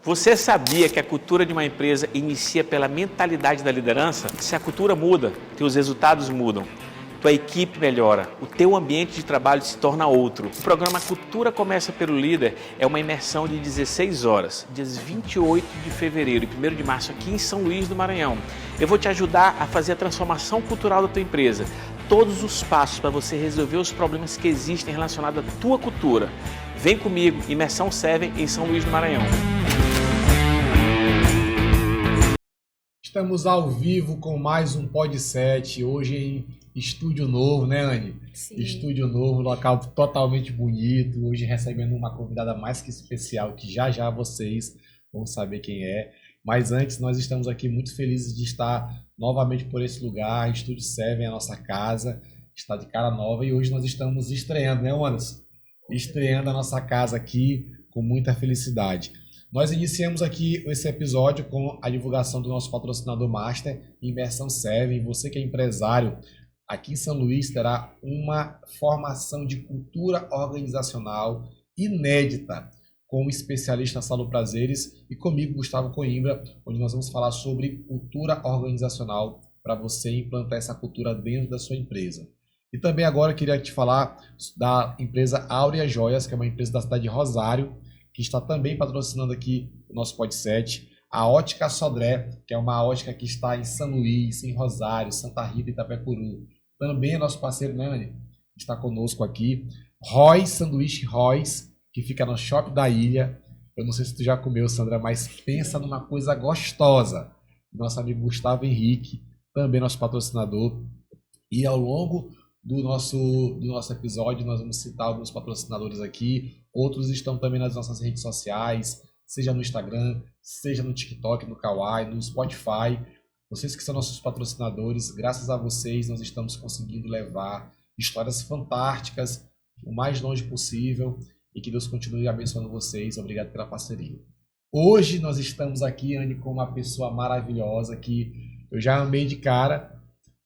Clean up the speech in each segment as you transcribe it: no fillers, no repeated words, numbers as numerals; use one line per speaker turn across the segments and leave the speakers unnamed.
Você sabia que a cultura de uma empresa inicia pela mentalidade da liderança? Se a cultura muda, teus resultados mudam. Tua equipe melhora, o teu ambiente de trabalho se torna outro. O programa Cultura Começa pelo Líder é uma imersão de 16 horas, dias 28 de fevereiro e 1º de março aqui em São Luís do Maranhão. Eu vou te ajudar a fazer a transformação cultural da tua empresa. Todos os passos para você resolver os problemas que existem relacionados à tua cultura. Vem comigo, Imersão 7 em São Luís do Maranhão.
Estamos ao vivo com mais um Pod 7, hoje em estúdio novo, né, Anny?
Sim.
Estúdio novo, local totalmente bonito, hoje recebendo uma convidada mais que especial, que já vocês vão saber quem é. Mas antes, nós estamos aqui muito felizes de estar novamente por esse lugar, Estúdio 7, a nossa casa, está de cara nova e hoje nós estamos estreando, né, Anderson? Estreando a nossa casa aqui com muita felicidade. Nós iniciamos aqui esse episódio com a divulgação do nosso patrocinador Master, Imersão 7. Você que é empresário, aqui em São Luís terá uma formação de cultura organizacional inédita com o especialista Saulo Prazeres e comigo, Gustavo Coimbra, onde nós vamos falar sobre cultura organizacional para você implantar essa cultura dentro da sua empresa. E também agora eu queria te falar da empresa Áurea Joias, que é uma empresa da cidade de Rosário, que está também patrocinando aqui o nosso Pod 7. A Ótica Sodré, que é uma ótica que está em São Luís, em Rosário, Santa Rita e Itapecuru. Também é nosso parceiro, né, Anny? Está conosco aqui. Roy's, Sanduíche Roy's, que fica no Shopping da Ilha. Eu não sei se tu já comeu, Sandra, mas pensa numa coisa gostosa. Nosso amigo Gustavo Henrique, também nosso patrocinador. E ao longo do nosso episódio, nós vamos citar alguns patrocinadores aqui. Outros estão também nas nossas redes sociais, seja no Instagram, seja no TikTok, no Kawaii, no Spotify. Vocês que são nossos patrocinadores, graças a vocês nós estamos conseguindo levar histórias fantásticas o mais longe possível e que Deus continue abençoando vocês. Obrigado pela parceria. Hoje nós estamos aqui, Anny, com uma pessoa maravilhosa que eu já amei de cara,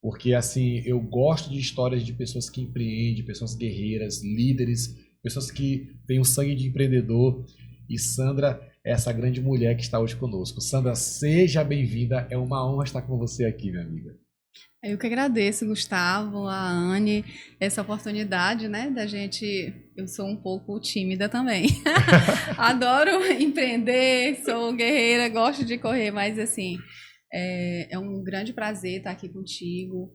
porque assim, eu gosto de histórias de pessoas que empreendem, pessoas guerreiras, líderes, pessoas que têm um sangue de empreendedor. E Sandra é essa grande mulher que está hoje conosco. Sandra, seja bem-vinda. É uma honra estar com você aqui, minha amiga.
Eu que agradeço, Gustavo, a Anny, essa oportunidade, né, da gente... Eu sou um pouco tímida também. Adoro empreender, sou guerreira, gosto de correr, mas assim, é um grande prazer estar aqui contigo.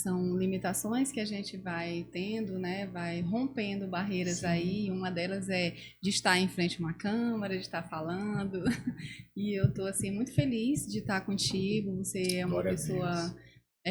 São limitações que a gente vai tendo, né? Vai rompendo barreiras. Sim. Aí. Uma delas é de estar em frente a uma câmera, de estar falando. E eu estou assim muito feliz de estar contigo. Você é uma
Glória
pessoa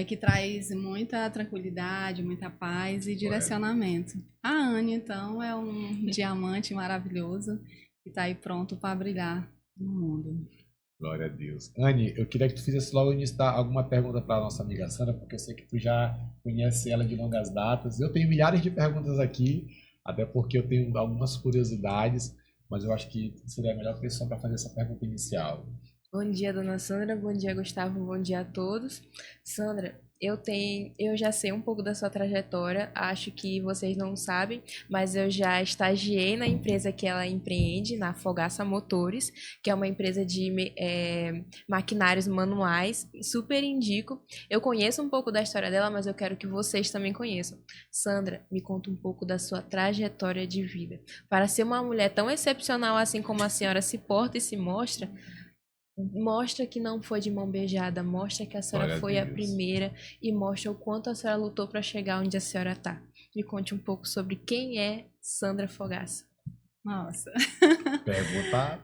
que traz muita tranquilidade, muita paz e direcionamento. A Anny, então, é um diamante maravilhoso que está aí pronto para brilhar no mundo.
Glória a Deus. Anny, eu queria que tu fizesse logo início alguma pergunta para a nossa amiga Sandra, porque eu sei que tu já conhece ela de longas datas. Eu tenho milhares de perguntas aqui, até porque eu tenho algumas curiosidades, mas eu acho que seria a melhor pessoa para fazer essa pergunta inicial.
Bom dia, dona Sandra. Bom dia, Gustavo. Bom dia a todos. Sandra, eu já sei um pouco da sua trajetória, acho que vocês não sabem, mas eu já estagiei na empresa que ela empreende, na Fogaça Motores, que é uma empresa de maquinários manuais, super indico. Eu conheço um pouco da história dela, mas eu quero que vocês também conheçam. Sandra, me conta um pouco da sua trajetória de vida. Para ser uma mulher tão excepcional assim como a senhora se porta e se mostra que não foi de mão beijada, mostra que a senhora foi a primeira e mostra o quanto a senhora lutou para chegar onde a senhora está. Me conte um pouco sobre quem é Sandra Fogaça.
Nossa.
Pergunta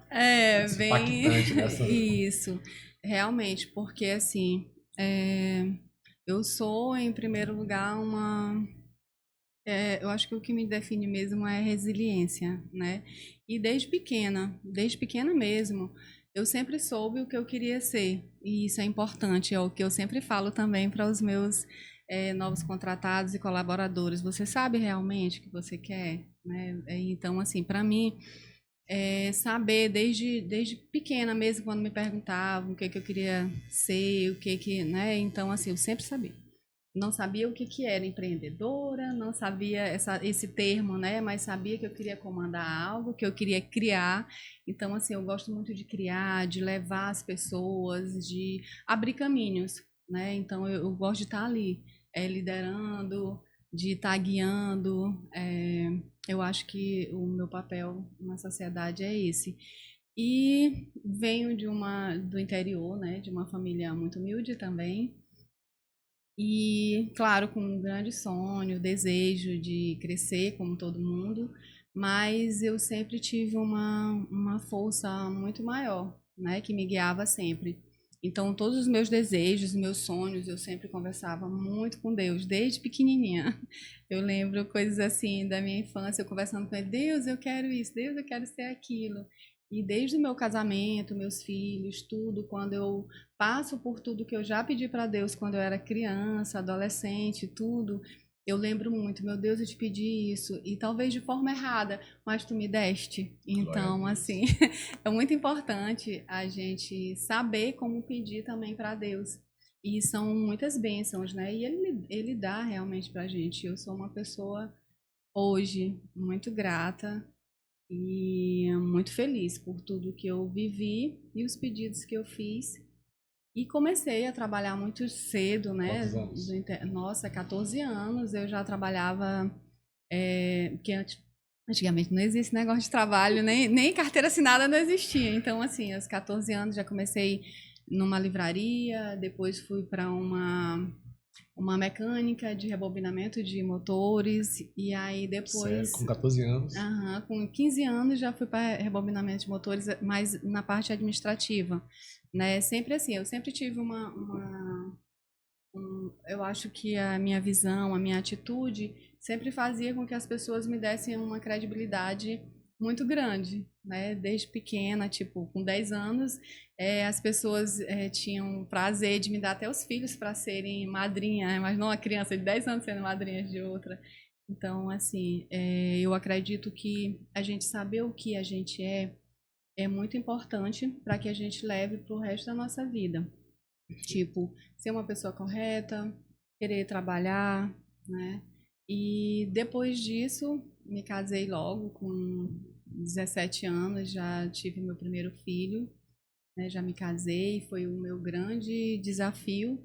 bem
impactante, né, Sandra?
Isso, realmente, porque assim, eu sou, em primeiro lugar, eu acho que o que me define mesmo é resiliência, né? E desde pequena mesmo, eu sempre soube o que eu queria ser, e isso é importante, é o que eu sempre falo também para os meus novos contratados e colaboradores. Você sabe realmente o que você quer, né? Então, assim, para mim, saber desde pequena mesmo, quando me perguntavam o que eu queria ser, né? Então, assim, eu sempre sabia. não sabia o que era empreendedora, não sabia esse termo, né? Mas sabia que eu queria comandar algo, que eu queria criar. Então, assim, eu gosto muito de criar, de levar as pessoas, de abrir caminhos, né? Então, eu gosto de estar ali, liderando, de estar guiando. Eu acho que o meu papel na sociedade é esse. E venho do interior, né? De uma família muito humilde também. E, claro, com um grande sonho, desejo de crescer como todo mundo, mas eu sempre tive uma força muito maior, né, que me guiava sempre. Então, todos os meus desejos, meus sonhos, eu sempre conversava muito com Deus, desde pequenininha. Eu lembro coisas assim da minha infância, eu conversando com ele, Deus, eu quero isso, Deus, eu quero ser aquilo. E desde o meu casamento, meus filhos, tudo, quando eu passo por tudo que eu já pedi para Deus quando eu era criança, adolescente, tudo, eu lembro muito, meu Deus, eu te pedi isso, e talvez de forma errada, mas tu me deste. Então, assim, é muito importante a gente saber como pedir também para Deus. E são muitas bênçãos, né? E ele dá realmente pra gente. Eu sou uma pessoa hoje muito grata e muito feliz por tudo que eu vivi e os pedidos que eu fiz. E comecei a trabalhar muito cedo, né?
Quantos anos?
Nossa, 14 anos eu já trabalhava, porque antigamente não existe negócio de trabalho, nem carteira assinada não existia. Então, assim, aos 14 anos já comecei numa livraria, depois fui para uma mecânica de rebobinamento de motores, e aí depois,
Sério, com 14 anos.
com 15 anos já fui para rebobinamento de motores, mas na parte administrativa, né? Sempre assim, eu sempre tive eu acho que a minha visão, a minha atitude sempre fazia com que as pessoas me dessem uma credibilidade muito grande, né? Desde pequena, tipo, com 10 anos, as pessoas tinham prazer de me dar até os filhos para serem madrinha, mas não a criança de 10 anos sendo madrinha de outra. Então, assim, eu acredito que a gente saber o que a gente é muito importante para que a gente leve para o resto da nossa vida. Tipo, ser uma pessoa correta, querer trabalhar, né? E depois disso, me casei logo com 17 anos, já tive meu primeiro filho, né? Já me casei, foi o meu grande desafio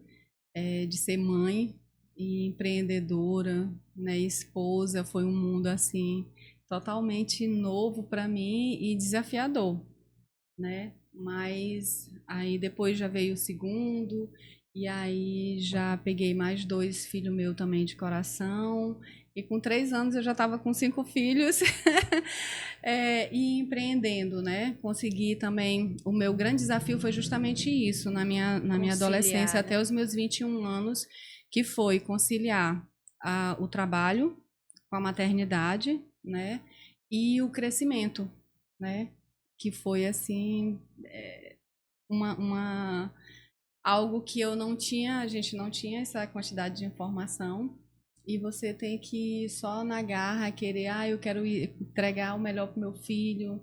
de ser mãe e empreendedora, né? Esposa, foi um mundo assim totalmente novo para mim e desafiador, né? Mas aí depois já veio o segundo, e aí já peguei mais 2 filhos meus também de coração. E com 3 anos eu já estava com 5 filhos e empreendendo, né? Consegui também. O meu grande desafio foi justamente isso, na minha adolescência, até os meus 21 anos, que foi conciliar o trabalho com a maternidade, né? E o crescimento, né? Que foi assim algo que eu não tinha, a gente não tinha essa quantidade de informação, e você tem que ir só na garra querer, eu quero entregar o melhor para o meu filho.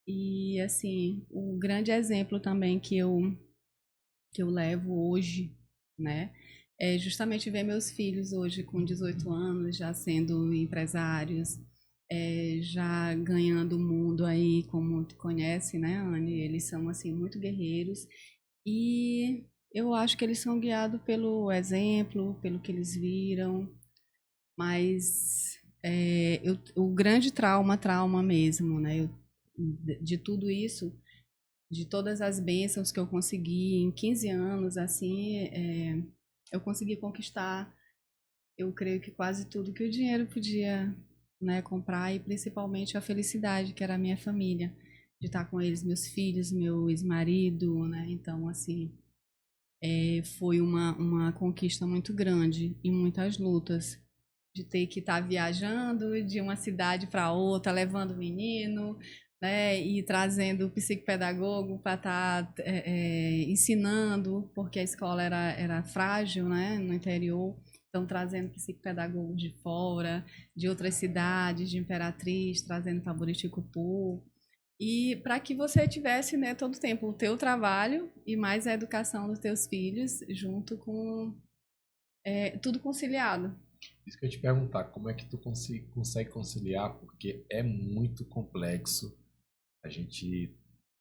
E assim, o grande exemplo também que eu levo hoje, né, é justamente ver meus filhos hoje com 18 anos já sendo empresários, já ganhando o mundo aí, como tu conhece, né, Anne? Eles são, assim, muito guerreiros, e eu acho que eles são guiados pelo exemplo, pelo que eles viram, mas o grande trauma mesmo, né, de tudo isso, de todas as bênçãos que eu consegui em 15 anos, assim, eu consegui conquistar, eu creio que quase tudo que o dinheiro podia, né, comprar, e principalmente a felicidade, que era a minha família, de estar com eles, meus filhos, meu ex-marido, né? Então, assim, foi uma conquista muito grande e muitas lutas, de ter que estar viajando de uma cidade para outra, levando o menino, né, e trazendo o psicopedagogo para estar ensinando, porque a escola era frágil, né, no interior. Então, trazendo psicopedagogos de fora, de outras cidades, de Imperatriz, trazendo para Buriticupu. E para que você tivesse, né, todo o tempo o teu trabalho e mais a educação dos teus filhos, junto com Tudo conciliado.
Isso que eu ia te perguntar, como é que tu consegue conciliar? Porque é muito complexo a gente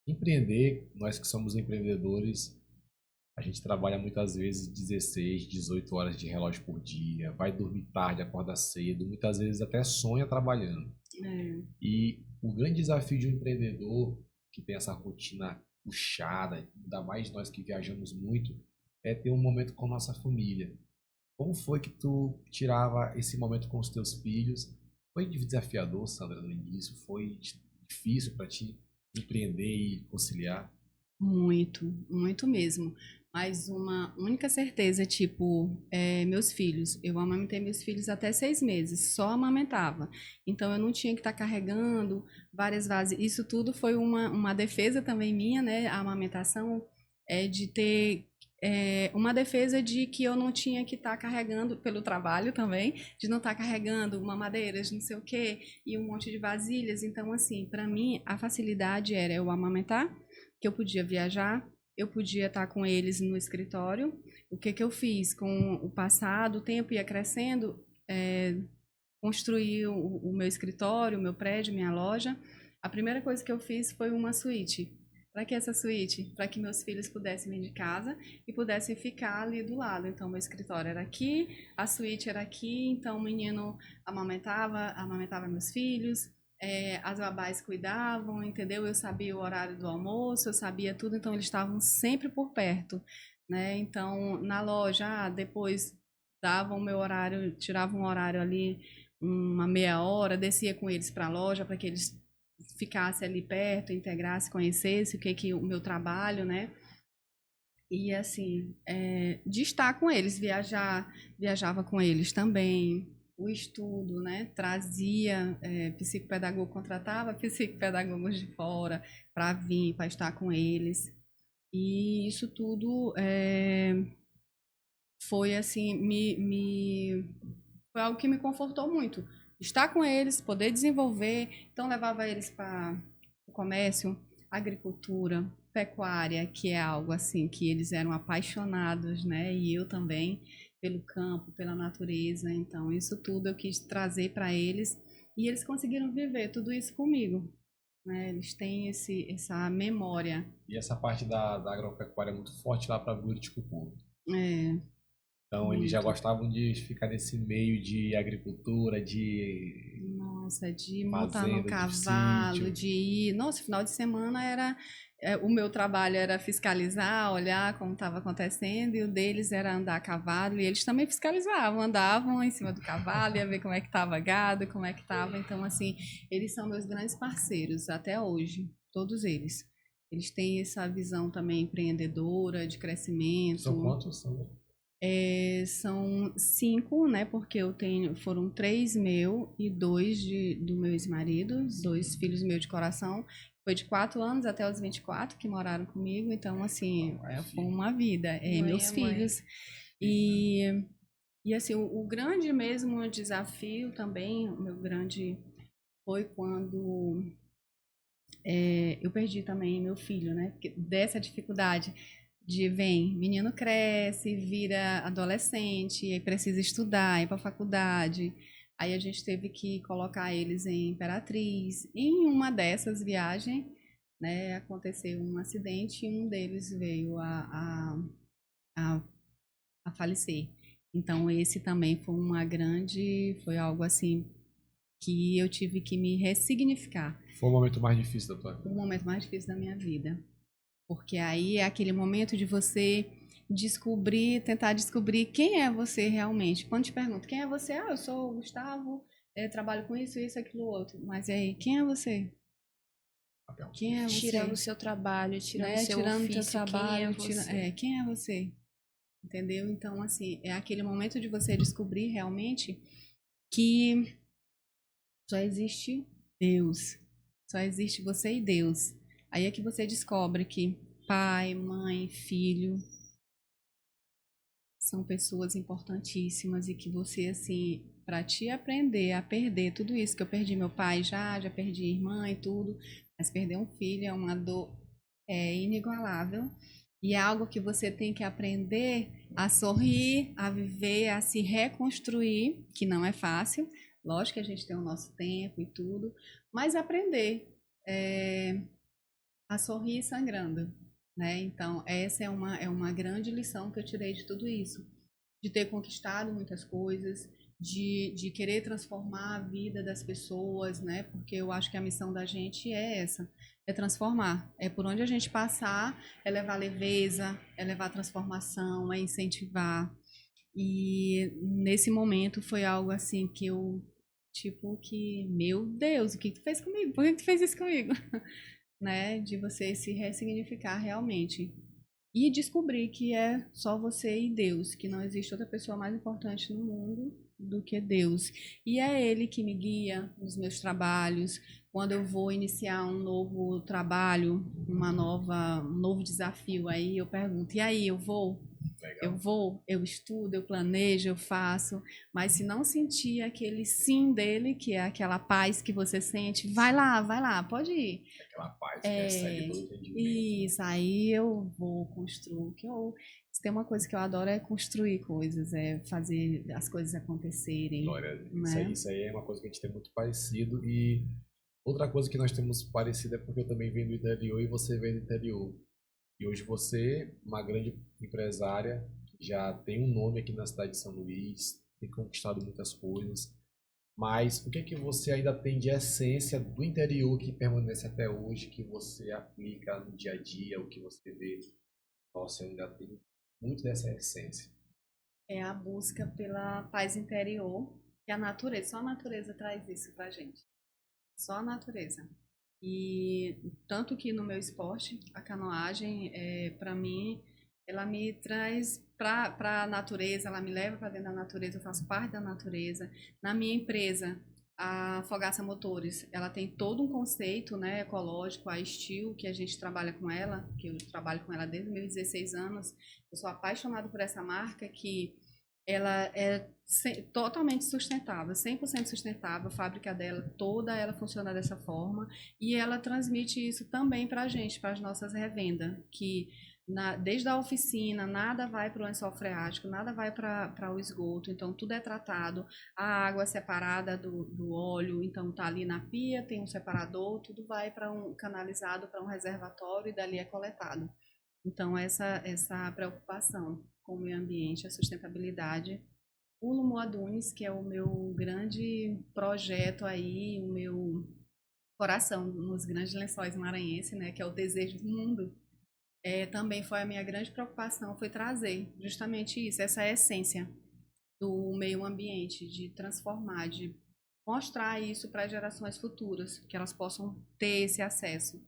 empreender, nós que somos empreendedores, a gente trabalha muitas vezes 16, 18 horas de relógio por dia, vai dormir tarde, acorda cedo, muitas vezes até sonha trabalhando.
É,
E o grande desafio de um empreendedor que tem essa rotina puxada, ainda mais nós que viajamos muito, é ter um momento com nossa família. Como foi que tu tirava esse momento com os teus filhos? Foi desafiador, Sandra, no início? Foi difícil para ti empreender e conciliar?
muito, muito mesmo. Mas uma única certeza, tipo, meus filhos. Eu amamentei meus filhos até 6 meses, só amamentava. Então eu não tinha que estar carregando várias vasilhas. Isso tudo foi uma defesa também minha, né? A amamentação é de ter uma defesa de que eu não tinha que estar carregando pelo trabalho também, de não estar carregando mamadeiras, não sei o quê, e um monte de vasilhas. Então, assim, para mim, a facilidade era eu amamentar, que eu podia viajar, eu podia estar com eles no escritório. O que eu fiz com o passado, o tempo ia crescendo, construí o meu escritório, o meu prédio, minha loja. A primeira coisa que eu fiz foi uma suíte. Para que essa suíte? Para que meus filhos pudessem vir de casa e pudessem ficar ali do lado. Então, meu escritório era aqui, a suíte era aqui, então o menino amamentava meus filhos, as babás cuidavam, entendeu? Eu sabia o horário do almoço, eu sabia tudo, então eles estavam sempre por perto, né? Então, na loja, depois davam o meu horário, tiravam um horário ali, uma meia hora, descia com eles para a loja para que eles ficassem ali perto, integrassem, conhecessem o meu trabalho, né? E assim, de estar com eles, viajava com eles também. O estudo, né? Trazia psicopedagogo, contratava psicopedagogos de fora para vir, para estar com eles. E isso tudo foi assim, foi algo que me confortou muito. Estar com eles, poder desenvolver. Então, levava eles para o comércio, agricultura, pecuária, que é algo assim que eles eram apaixonados, né? E eu também, pelo campo, pela natureza. Então, isso tudo eu quis trazer para eles e eles conseguiram viver tudo isso comigo. Né? Eles têm essa memória.
E essa parte da agropecuária é muito forte lá para Buriticupu.
É,
Então, eles já gostavam de ficar nesse meio de agricultura, de
nossa, de montar no
fazenda, de
cavalo,
sítio.
de ir. Nossa, final de semana era. O meu trabalho era fiscalizar, olhar como estava acontecendo, e o deles era andar a cavalo, e eles também fiscalizavam, andavam em cima do cavalo, ia ver como é que estava gado, como é que estava. Então, assim, eles são meus grandes parceiros até hoje, todos eles. Eles têm essa visão também empreendedora, de crescimento.
São quantos, Sandra?
São 5, né? Porque foram 3 meu e 2 do meu ex-marido, 2 filhos meus de coração. Foi de 4 anos até os 24 que moraram comigo. Então, assim, foi uma vida. Meus filhos. E assim, o grande mesmo desafio também, o meu grande foi quando eu perdi também meu filho, né? Porque dessa dificuldade menino cresce, vira adolescente, aí precisa estudar, ir para a faculdade. Aí a gente teve que colocar eles em Imperatriz. Em uma dessas viagens, né, aconteceu um acidente e um deles veio a falecer. Então esse também foi algo assim que eu tive que me ressignificar.
Foi o momento mais difícil da tua vida?
O momento mais difícil da minha vida. Porque aí é aquele momento de você tentar descobrir quem é você realmente. Quando te pergunto quem é você, eu sou o Gustavo, trabalho com isso, isso, aquilo, outro. Mas e aí, quem é você? Quem é você?
Tirando o seu trabalho, tirando o seu ofício,
teu trabalho,
quem é você?
quem é você? Entendeu? Então, assim, é aquele momento de você descobrir realmente que só existe Deus. Só existe você e Deus. Aí é que você descobre que pai, mãe, filho são pessoas importantíssimas e que você, assim, para te aprender a perder tudo isso, que eu perdi meu pai já perdi irmã e tudo, mas perder um filho é uma dor inigualável. E é algo que você tem que aprender a sorrir, a viver, a se reconstruir, que não é fácil. Lógico que a gente tem o nosso tempo e tudo, mas aprender a sorrir sangrando, né? Então, essa é uma grande lição que eu tirei de tudo isso. De ter conquistado muitas coisas, de querer transformar a vida das pessoas, né? Porque eu acho que a missão da gente é essa, é transformar. É por onde a gente passar, é levar leveza, é levar transformação, é incentivar. E nesse momento foi algo assim que eu, tipo, que, meu Deus, o que tu fez comigo? Por que tu fez isso comigo? Né? De você se ressignificar realmente. E descobrir que é só você e Deus, que não existe outra pessoa mais importante no mundo do que Deus. E é Ele que me guia nos meus trabalhos. Quando eu vou iniciar um novo trabalho, um novo desafio, aí eu pergunto, e aí, eu vou?
Legal.
Eu vou, eu estudo, eu planejo, eu faço, mas se não sentir aquele sim dele, que é aquela paz que você sente, vai lá, pode ir.
Aquela paz que recebe todo entendimento.
Isso, aí eu vou construir. Se tem uma coisa que eu adoro é construir coisas, é fazer as coisas acontecerem.
Glória,
né?
isso aí é uma coisa que a gente tem muito parecido. E outra coisa que nós temos parecido é porque eu também venho do interior e você vem do interior. E hoje você, uma grande empresária, já tem um nome aqui na cidade de São Luís, tem conquistado muitas coisas. Mas o que é que você ainda tem de essência do interior que permanece até hoje, que você aplica no dia a dia, o que você vê? Nossa, eu ainda tenho muito dessa essência.
É a busca pela paz interior, que a natureza, só a natureza traz isso pra gente. Só a natureza. E tanto que no meu esporte, a canoagem, para mim, ela me traz para a natureza, ela me leva para dentro da natureza, eu faço parte da natureza. Na minha empresa, a Fogaça Motores, ela tem todo um conceito, né, ecológico, a Steel, que a gente trabalha com ela, que eu trabalho com ela desde meus 16 anos. Eu sou apaixonada por essa marca, que ela é totalmente sustentável, 100% sustentável, a fábrica dela toda ela funciona dessa forma, e ela transmite isso também para a gente, para as nossas revendas, que desde a oficina, nada vai para o lençol freático, nada vai para o esgoto, então tudo é tratado, a água é separada do óleo, então tá ali na pia, tem um separador, tudo vai para canalizado para um reservatório e dali é coletado. Então essa preocupação com o meio ambiente, a sustentabilidade. O Lumoadunes, que é o meu grande projeto aí, o meu coração nos grandes lençóis maranhenses, né, que é o desejo do mundo, também foi a minha grande preocupação, foi trazer justamente isso, essa essência do meio ambiente, de transformar, de mostrar isso para as gerações futuras, que elas possam ter esse acesso,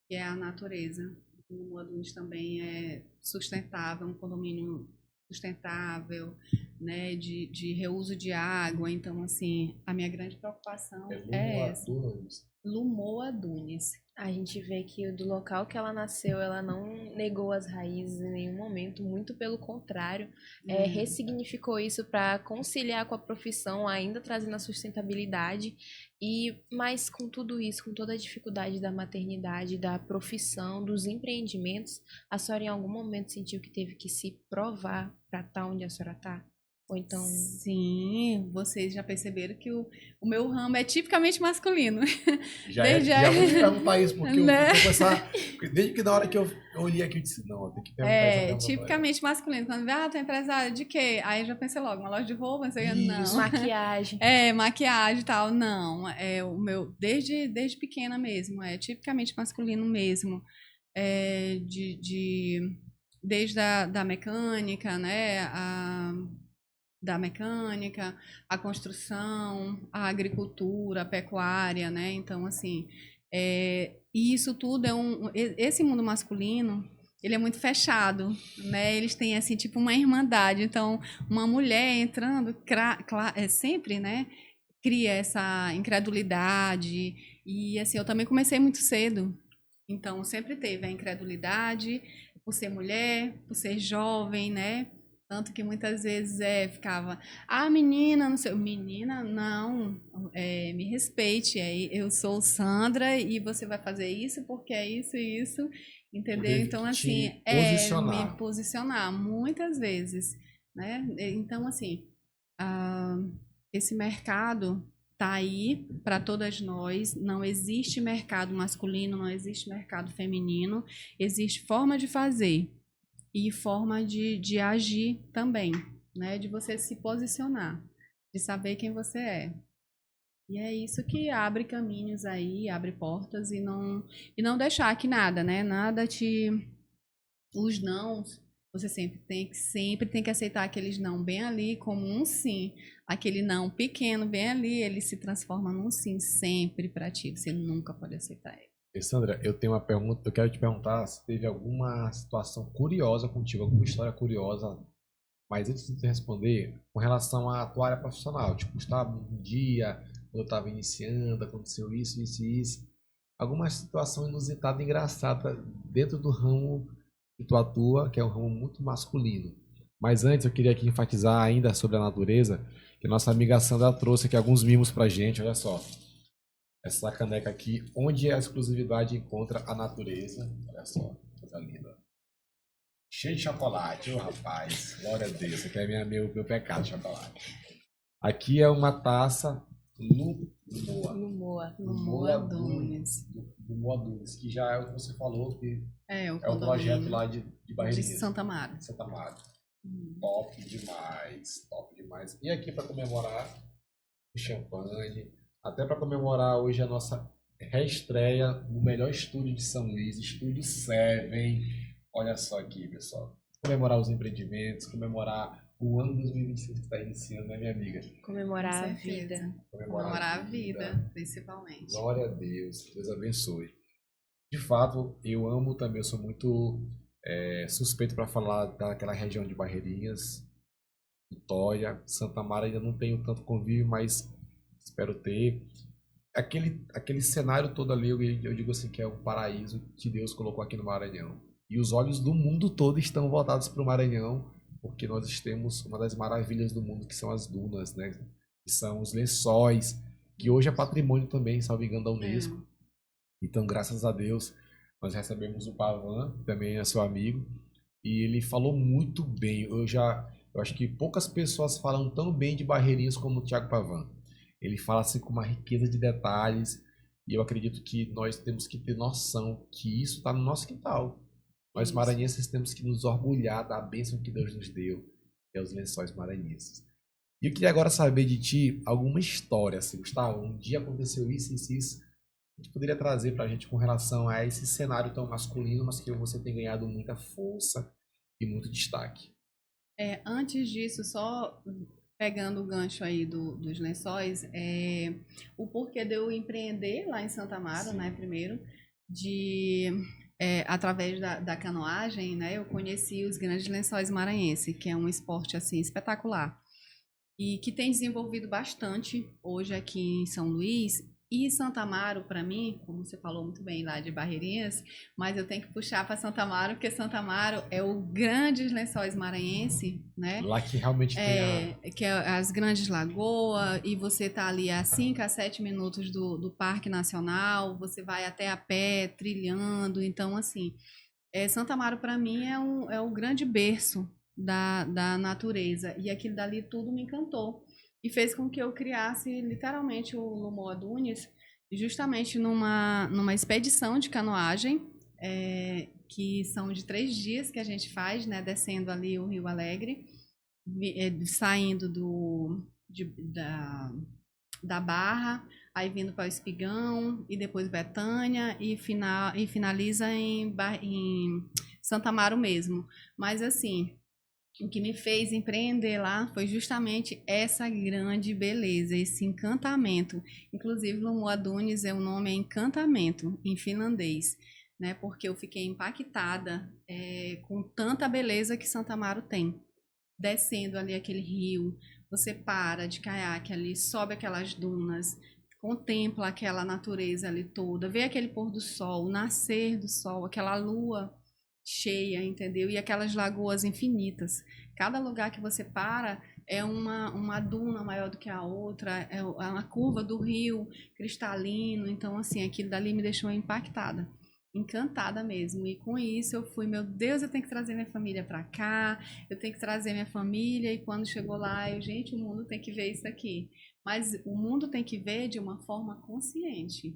que é a natureza. O Lumoadunes também é sustentável, um condomínio sustentável, né, de reuso de água. Então, assim, a minha grande preocupação é essa. Lumoadunes.
A gente vê que do local que ela nasceu, ela não negou as raízes em nenhum momento, muito pelo contrário, ressignificou isso para conciliar com a profissão, ainda trazendo a sustentabilidade. Mas com tudo isso, com toda a dificuldade da maternidade, da profissão, dos empreendimentos, a senhora em algum momento sentiu que teve que se provar para estar onde a senhora está? Ou então...
Sim, vocês já perceberam que o meu ramo é tipicamente masculino.
Já vou te perguntar isso, porque né? Eu vou começar... Desde que na hora que eu olhei aqui, eu disse, não, eu tenho que perguntar isso.
Tipicamente masculino. Quando vê, tu é empresário de quê? Aí eu já pensei logo, uma loja de roupa, não sei, não.
Maquiagem.
Maquiagem e tal, não. O meu, desde pequena mesmo, é tipicamente masculino mesmo. Desde da mecânica, né, da mecânica, a construção, a agricultura, a pecuária, né? Então, assim, isso tudo esse mundo masculino, ele é muito fechado, né? Eles têm, assim, tipo uma irmandade. Então, uma mulher entrando, sempre, né? Cria essa incredulidade. E, assim, eu também comecei muito cedo. Então, sempre teve a incredulidade por ser mulher, por ser jovem, né? Tanto que muitas vezes ficava, menina, não sei, menina, não, me respeite, eu sou Sandra e você vai fazer isso porque é isso e isso. entendeu?
Poder
Então,
te
assim,
posicionar.
me posicionar muitas vezes, né? Então, assim, ah, esse mercado tá aí para todas nós. Não existe mercado masculino, não existe mercado feminino. Existe forma de fazer e forma de agir também, né? De você se posicionar, de saber quem você é. E é isso que abre caminhos aí, abre portas e não deixar que nada, né? Nada te os nãos, você sempre tem que aceitar aqueles não bem ali como um sim. Aquele não pequeno bem ali, ele se transforma num sim sempre para ti. Você nunca pode aceitar ele.
E, Sandra, eu tenho uma pergunta, eu quero te perguntar se teve alguma situação curiosa contigo, alguma história curiosa, mas antes de tu responder, com relação à tua área profissional, tipo, estava um dia, quando eu estava iniciando, aconteceu isso, isso e isso, alguma situação inusitada, engraçada dentro do ramo que tu atua, que é um ramo muito masculino. Mas antes eu queria aqui enfatizar ainda sobre a natureza, que nossa amiga Sandra trouxe aqui alguns mimos pra gente, olha só. Essa caneca aqui, onde a exclusividade encontra a natureza. Olha só, coisa linda. Cheio de chocolate, ô rapaz. Glória a Deus. Isso aqui é meu pecado, chocolate. Aqui é uma taça Lumoa.
Lumoa Dunes.
Lumoa Dunes, que já é o que você falou, que
É, o
é o projeto
condomínio
lá de
de
Barreirinhas.
Santa Mara.
Santa Mara. Top demais, top demais. E aqui para comemorar o champanhe, até para comemorar hoje a nossa reestreia no melhor estúdio de São Luís, Estúdio 7. Olha só aqui, pessoal. Comemorar os empreendimentos, comemorar o ano 2026 que está iniciando, né, minha amiga?
Comemorar
Com
a
certeza.
vida.
Comemorar a vida, principalmente.
Glória a Deus, Deus abençoe. De fato, eu amo também, eu sou muito suspeito para falar daquela região de Barreirinhas, Vitória, Santa Mara, ainda não tenho tanto convívio, mas espero ter. Aquele cenário todo ali, eu digo assim, que é um paraíso que Deus colocou aqui no Maranhão. E os olhos do mundo todo estão voltados para o Maranhão, porque nós temos uma das maravilhas do mundo, que são as dunas, né? Que são os lençóis, que hoje é patrimônio também, salvo engano, da Unesco. Então, graças a Deus, nós recebemos o Pavan, que também é seu amigo, e ele falou muito bem. Eu acho que poucas pessoas falam tão bem de Barreirinhas como o Thiago Pavan. Ele fala assim com uma riqueza de detalhes, e eu acredito que nós temos que ter noção que isso está no nosso quintal. Nós
Isso.
maranhenses temos que nos orgulhar da bênção que Deus nos deu, que é os lençóis maranhenses. E eu queria agora saber de ti alguma história, assim, Gustavo, um dia aconteceu isso, isso, isso. A gente poderia trazer para a gente com relação a esse cenário tão masculino, mas que você tem ganhado muita força e muito destaque.
Antes disso, só pegando o gancho aí dos lençóis, o porquê de eu empreender lá em Santa Mara, né, primeiro, através da canoagem, né, eu conheci os Grandes Lençóis Maranhenses, que é um esporte, assim, espetacular, e que tem desenvolvido bastante hoje aqui em São Luís. E Santa Amaro, para mim, como você falou muito bem lá de Barreirinhas, mas eu tenho que puxar para Santa Amaro, porque Santa Amaro é o Grandes Lençóis Maranhense, né?
Lá que realmente tem
Que é as Grandes Lagoas, e você tá ali a 5 a 7 minutos do Parque Nacional, você vai até a pé, trilhando. Então, assim, Santa Amaro para mim é o grande berço da natureza, e aquilo dali tudo me encantou. E fez com que eu criasse literalmente o Lumoa Dunes, justamente numa expedição de canoagem, que são de 3 dias que a gente faz, né, descendo ali o Rio Alegre, saindo da Barra, aí vindo para o Espigão, e depois Betânia, e finaliza em Santa Amaro mesmo. Mas assim, o que me fez empreender lá foi justamente essa grande beleza, esse encantamento. Inclusive, Lumoa Dunes, o nome é encantamento em finlandês, né? Porque eu fiquei impactada com tanta beleza que Santa Amaro tem. Descendo ali aquele rio, você para de caiaque ali, sobe aquelas dunas, contempla aquela natureza ali toda, vê aquele pôr do sol, o nascer do sol, aquela lua cheia, entendeu? E aquelas lagoas infinitas. Cada lugar que você para é uma duna maior do que a outra, é uma curva do rio cristalino. Então, assim, aquilo dali me deixou impactada. encantada mesmo. E com isso eu fui, meu Deus, eu tenho que trazer minha família para cá, eu tenho que trazer minha família. E quando chegou lá, gente, o mundo tem que ver isso aqui. Mas o mundo tem que ver de uma forma consciente,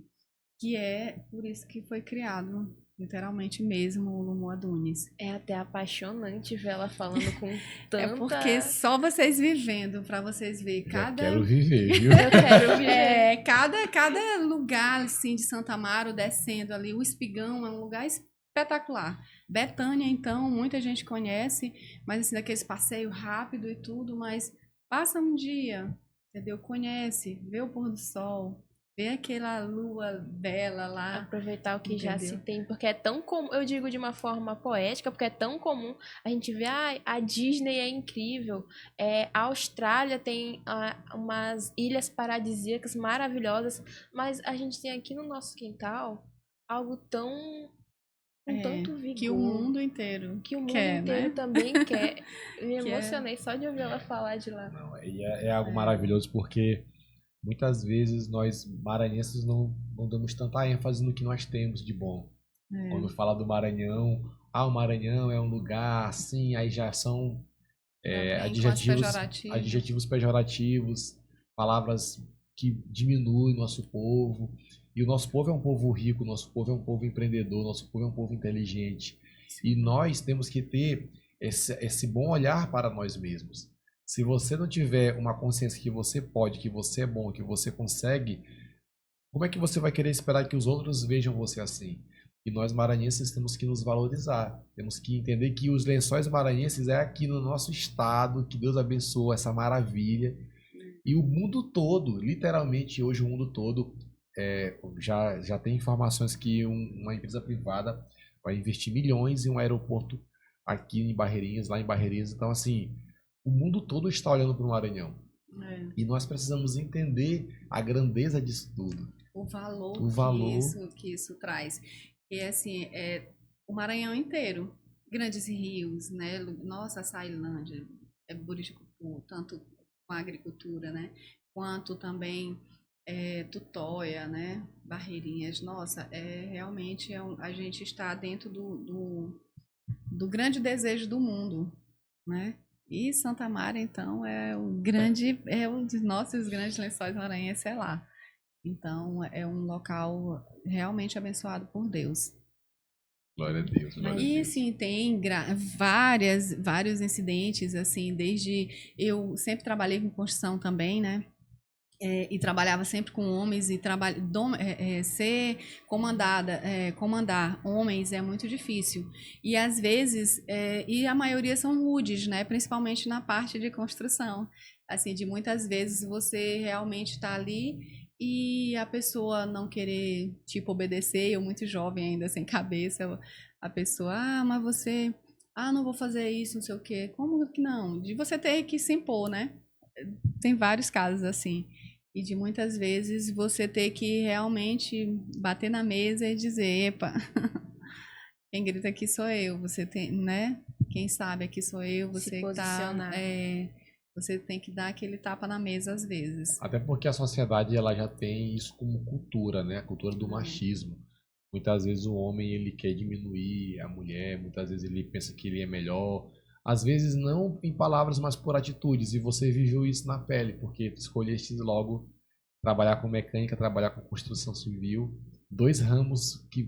que é por isso que foi criado, literalmente mesmo, o Lumo Adunis.
É até apaixonante ver ela falando com tanta...
É porque só vocês vivendo, para vocês verem
Já quero viver, viu?
Eu quero viver.
cada lugar assim de Santa Amaro descendo ali, o Espigão é um lugar espetacular. Betânia, então, muita gente conhece, mas assim, daqueles passeios rápido e tudo, mas passa um dia, entendeu? Conhece, vê o pôr do sol, vê aquela lua bela lá.
Aproveitar o que já se
Entendeu?
tem, porque é tão comum, eu digo de uma forma poética, porque é tão comum a gente ver, a Disney é incrível, a Austrália tem umas ilhas paradisíacas maravilhosas, mas a gente tem aqui no nosso quintal algo tão com tanto vigor.
Que o mundo inteiro quer,
inteiro
né?
também quer. Eu me
Que
emocionei só de ouvir ela falar de lá.
Não, e é algo maravilhoso porque muitas vezes nós maranhenses não damos tanta ênfase no que nós temos de bom. Quando fala do Maranhão, o Maranhão é um lugar assim, aí já são adjetivos pejorativos, palavras que diminuem nosso povo. E o nosso povo é um povo rico, nosso povo é um povo empreendedor, nosso povo é um povo inteligente. E nós temos que ter esse bom olhar para nós mesmos. Se você não tiver uma consciência que você pode, que você é bom, que você consegue, como é que você vai querer esperar que os outros vejam você assim? E nós maranhenses temos que nos valorizar. Temos que entender que os Lençóis Maranhenses é aqui no nosso estado, que Deus abençoa essa maravilha. E o mundo todo, literalmente hoje o mundo todo, já tem informações que uma empresa privada vai investir milhões em um aeroporto aqui em Barreirinhas, lá em Barreirinhas. Então, assim, o mundo todo está olhando para o Maranhão. E nós precisamos entender a grandeza disso tudo.
O valor, que isso traz. E assim, o Maranhão inteiro, grandes rios, né? Nossa, a Sailândia, Buriticupu, tanto com a agricultura, né? Quanto também Tutóia, né? Barreirinhas. Nossa, realmente a gente está dentro do grande desejo do mundo, né? E Santa Amaro, então, é um dos nossos grandes lençóis maranhenses, é lá. Então, é um local realmente abençoado por Deus.
Glória a Deus. Glória a Deus.
E, assim, tem vários incidentes, assim, desde... Eu sempre trabalhei com construção também, né? E trabalhava sempre com homens e ser comandar homens é muito difícil. E às vezes, e a maioria são rudes, né? Principalmente na parte de construção. Assim, de muitas vezes você realmente está ali e a pessoa não querer, tipo, obedecer, eu muito jovem ainda, sem cabeça, a pessoa, mas você, não vou fazer isso, não sei o quê. Como que não? De você ter que se impor, né? Tem vários casos assim. E de muitas vezes você ter que realmente bater na mesa e dizer, epa, quem grita aqui sou eu, você tem, né? Quem sabe aqui sou eu, você
Se posicionar.
você tem que dar aquele tapa na mesa às vezes.
Até porque a sociedade ela já tem isso como cultura, né? A cultura do machismo. Muitas vezes o homem ele quer diminuir a mulher, muitas vezes ele pensa que ele é melhor. Às vezes não em palavras, mas por atitudes. E você viveu isso na pele, porque escolheste logo trabalhar com mecânica, trabalhar com construção civil. Dois ramos que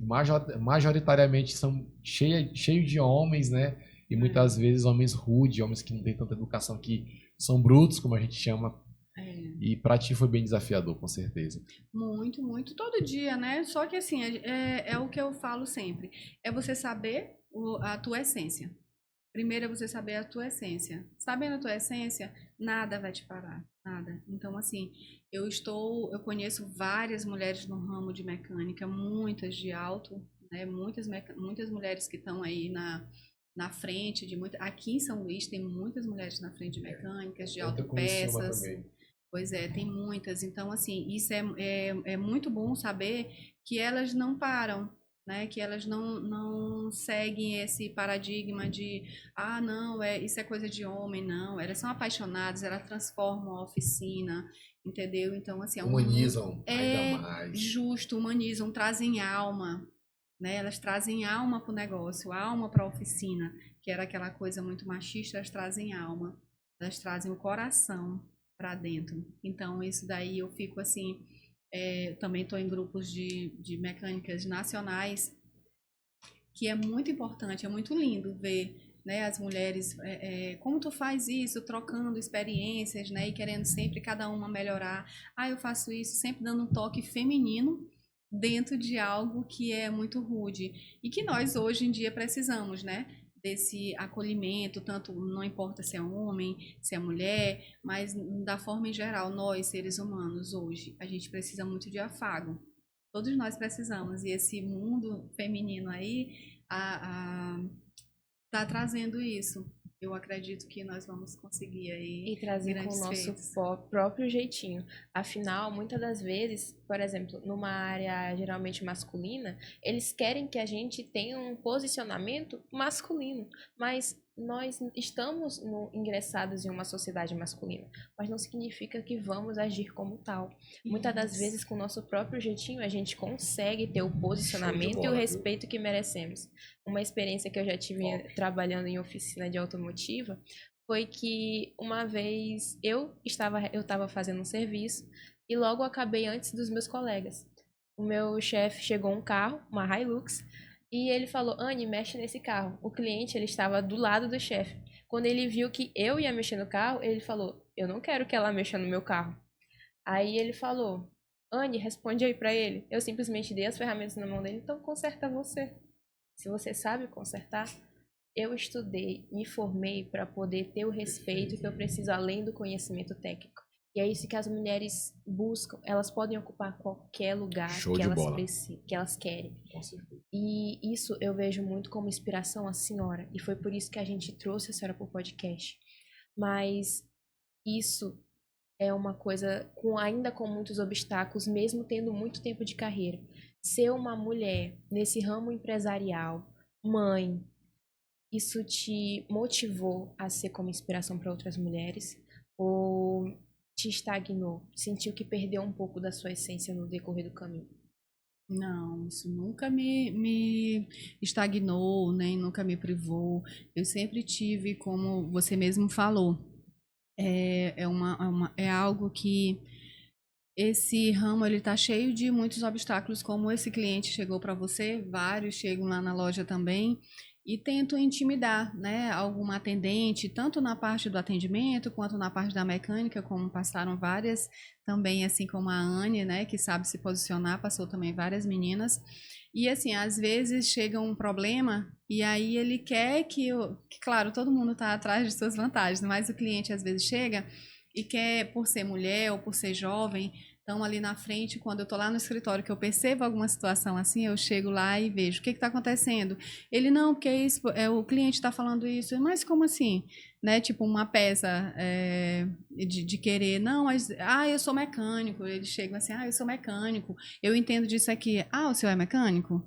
majoritariamente são cheios de homens, né? E muitas vezes homens rudes, homens que não têm tanta educação, que são brutos, como a gente chama. E pra ti foi bem desafiador, com certeza.
Muito, muito. Todo dia, né? Só que assim, é o que eu falo sempre. É você saber a tua essência. Primeiro é você saber a tua essência. Sabendo a tua essência, nada vai te parar, nada. Então, assim, eu conheço várias mulheres no ramo de mecânica, muitas de alto, né? Muitas mulheres que estão aí na frente aqui em São Luís tem muitas mulheres na frente de mecânicas, de autopeças. Pois é, tem muitas. Então, assim, isso é muito bom saber que elas não param, né? Que elas não seguem esse paradigma de não, isso é coisa de homem, não. Elas são apaixonadas, elas transformam a oficina, entendeu? Então, assim,
humanizam ainda mais.
Justo, humanizam, trazem alma, né? Elas trazem alma para o negócio, alma para a oficina, que era aquela coisa muito machista, elas trazem alma, elas trazem o coração para dentro. Então, isso daí eu fico assim, também estou em grupos de mecânicas nacionais, que é muito importante, é muito lindo ver, né, as mulheres, como tu faz isso, trocando experiências, né, e querendo sempre cada uma melhorar. Ah, eu faço isso, sempre dando um toque feminino dentro de algo que é muito rude e que nós hoje em dia precisamos, né, desse acolhimento, tanto não importa se é homem, se é mulher, mas da forma em geral, nós seres humanos hoje, a gente precisa muito de afago. Todos nós precisamos, e esse mundo feminino aí tá trazendo isso. Eu acredito que nós vamos conseguir aí
E trazer com o
grandes
nosso
feitos.
próprio jeitinho. Afinal, muitas das vezes, por exemplo, numa área geralmente masculina, eles querem que a gente tenha um posicionamento masculino, mas nós estamos ingressados em uma sociedade masculina, mas não significa que vamos agir como tal. Muitas das vezes, com o nosso próprio jeitinho, a gente consegue ter o posicionamento e o respeito que merecemos. Uma experiência que eu já tive trabalhando em oficina de automotiva foi que uma vez eu estava fazendo um serviço e logo acabei antes dos meus colegas. O meu chefe chegou um carro, uma Hilux, e ele falou: Anne, mexe nesse carro. O cliente, ele estava do lado do chefe. Quando ele viu que eu ia mexer no carro, ele falou: eu não quero que ela mexa no meu carro. Aí ele falou: Anne, responde aí pra ele. Eu simplesmente dei as ferramentas na mão dele, então conserta você. Se você sabe consertar, eu estudei, me formei para poder ter o respeito que eu preciso além do conhecimento técnico. E é isso que as mulheres buscam. Elas podem ocupar qualquer lugar que elas que elas querem.
Com certeza.
E isso eu vejo muito como inspiração a senhora. E foi por isso que a gente trouxe a senhora para o podcast. Mas isso é uma coisa ainda com muitos obstáculos, mesmo tendo muito tempo de carreira. Ser uma mulher nesse ramo empresarial, mãe, isso te motivou a ser como inspiração para outras mulheres? Ou te estagnou? Sentiu que perdeu um pouco da sua essência no decorrer do caminho?
Não, isso nunca me estagnou, nem nunca me privou. Eu sempre tive, como você mesmo falou, é algo que esse ramo ele tá cheio de muitos obstáculos, como esse cliente chegou para você, vários chegam lá na loja também e tentam intimidar, né, alguma atendente, tanto na parte do atendimento quanto na parte da mecânica, como passaram várias também, assim como a Anne, né, que sabe se posicionar, passou também várias meninas. E assim, às vezes chega um problema e aí ele quer que claro, todo mundo está atrás de suas vantagens, mas o cliente às vezes chega e quer, por ser mulher ou por ser jovem, então ali na frente, quando eu tô lá no escritório, que eu percebo alguma situação assim, eu chego lá e vejo o que está acontecendo. Ele, não, porque isso, o cliente está falando isso, mas como assim? Né? Tipo uma peça de querer, não, mas, eu sou mecânico. Eles chegam assim, eu sou mecânico, eu entendo disso aqui. Ah, o senhor é mecânico?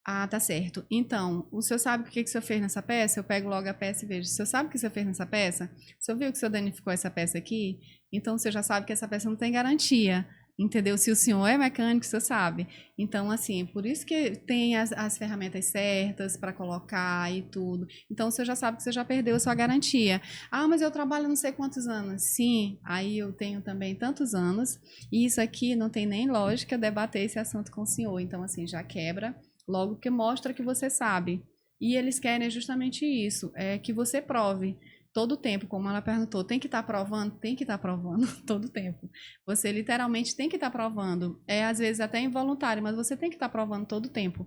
Ah, tá certo. Então, o senhor sabe o que o senhor fez nessa peça? Eu pego logo a peça e vejo. O senhor sabe o que o senhor fez nessa peça? O senhor viu que o senhor danificou essa peça aqui? Então, o senhor já sabe que essa peça não tem garantia. Entendeu? Se o senhor é mecânico, o senhor sabe. Então, assim, por isso que tem as ferramentas certas para colocar e tudo. Então, o senhor já sabe que você já perdeu a sua garantia. Ah, mas eu trabalho não sei quantos anos. Sim, aí eu tenho também tantos anos. E isso aqui não tem nem lógica debater esse assunto com o senhor. Então, assim, já quebra. Logo que mostra que você sabe. E eles querem justamente isso, que você prove todo o tempo, como ela perguntou, tem que estar provando? Tem que estar provando todo o tempo. Você literalmente tem que estar provando. Às vezes até involuntário, mas você tem que estar provando todo o tempo.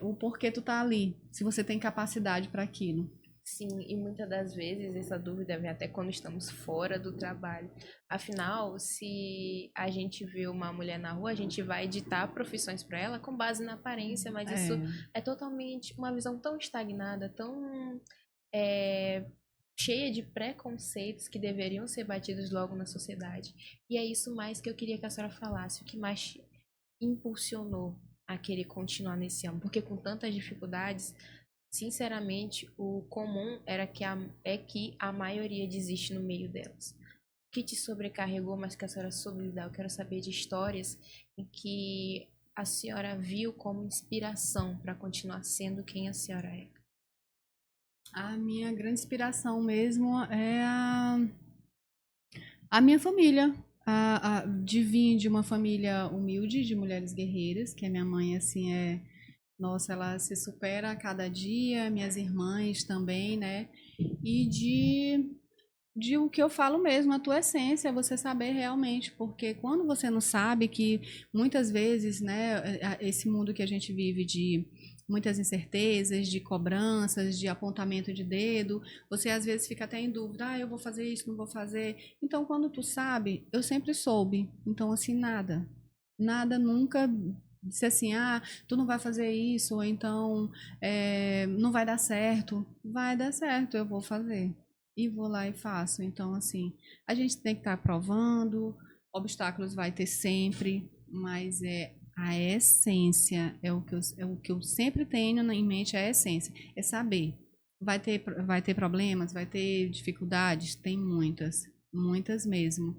O porquê tu tá ali, se você tem capacidade para aquilo.
Sim, e muitas das vezes essa dúvida vem até quando estamos fora do trabalho. Afinal, se a gente vê uma mulher na rua, a gente vai editar profissões para ela com base na aparência, mas isso é totalmente uma visão tão estagnada, tão cheia de preconceitos que deveriam ser batidos logo na sociedade. E é isso mais que eu queria que a senhora falasse, o que mais te impulsionou a querer continuar nesse ano, porque com tantas dificuldades, sinceramente, o comum é que a maioria desiste no meio delas. O que te sobrecarregou, mas que a senhora soube lidar? Eu quero saber de histórias em que a senhora viu como inspiração para continuar sendo quem a senhora é?
A minha grande inspiração mesmo é a minha família. De vir de uma família humilde, de mulheres guerreiras, que a minha mãe, assim, nossa, ela se supera a cada dia, minhas irmãs também, né? E de o que eu falo mesmo, a tua essência, você saber realmente, porque quando você não sabe que muitas vezes, né, esse mundo que a gente vive de muitas incertezas, de cobranças, de apontamento de dedo, você às vezes fica até em dúvida, eu vou fazer isso, não vou fazer. Então, quando tu sabe, eu sempre soube. Então, assim, nada nunca disse assim, tu não vai fazer isso, ou então não vai dar certo. Vai dar certo, eu vou fazer. E vou lá e faço. Então, assim, a gente tem que estar provando, obstáculos vai ter sempre, mas a essência, é o que eu sempre tenho em mente, é a essência, é saber. Vai ter problemas, vai ter dificuldades? Tem muitas mesmo.